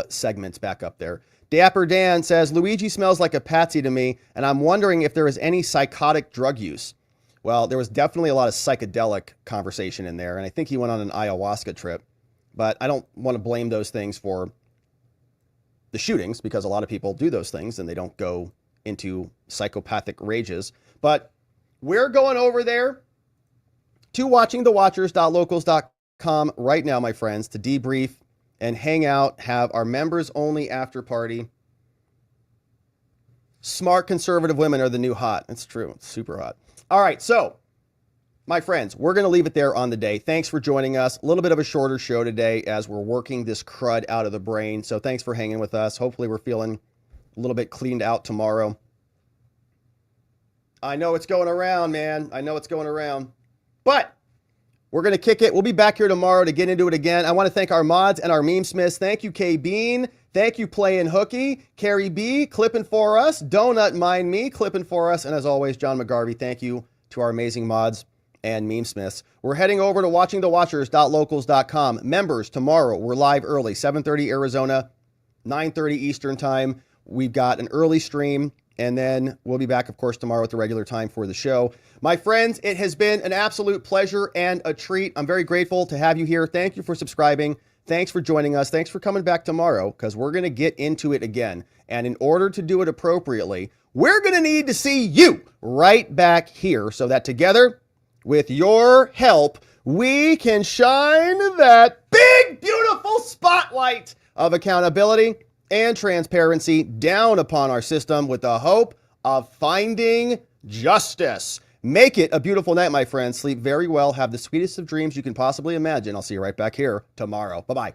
A: segments back up there. Dapper Dan says, Luigi smells like a patsy to me, and I'm wondering if there is any psychotic drug use. Well, there was definitely a lot of psychedelic conversation in there, and I think he went on an ayahuasca trip. But I don't want to blame those things for the shootings, because a lot of people do those things and they don't go into psychopathic rages. But we're going over there to watchingthewatchers.locals.com right now, my friends, to debrief and hang out, have our members only after party. Smart conservative women are the new hot. That's true. It's super hot. All right. So my friends, we're going to leave it there on the day. Thanks for joining us. A little bit of a shorter show today as we're working this crud out of the brain. So thanks for hanging with us. Hopefully we're feeling a little bit cleaned out tomorrow. I know it's going around, man. I know it's going around. But we're going to kick it. We'll be back here tomorrow to get into it again. I want to thank our mods and our meme smiths. Thank you, K Bean. Thank you, Playin' Hooky, Carrie B, clipping for us, Donut Mind Me, clipping for us, and as always, John McGarvey. Thank you to our amazing mods and meme smiths. We're heading over to watchingthewatchers.locals.com. Members, tomorrow, we're live early, 7:30 Arizona, 9:30 Eastern time. We've got an early stream, and then we'll be back, of course, tomorrow at the regular time for the show. My friends, it has been an absolute pleasure and a treat. I'm very grateful to have you here. Thank you for subscribing. Thanks for joining us. Thanks for coming back tomorrow, because we're going to get into it again. And in order to do it appropriately, we're going to need to see you right back here so that together, with your help, we can shine that big, beautiful spotlight of accountability and transparency down upon our system with the hope of finding justice. Make it a beautiful night, my friends. Sleep very well. Have the sweetest of dreams you can possibly imagine. I'll see you right back here tomorrow. Bye-bye.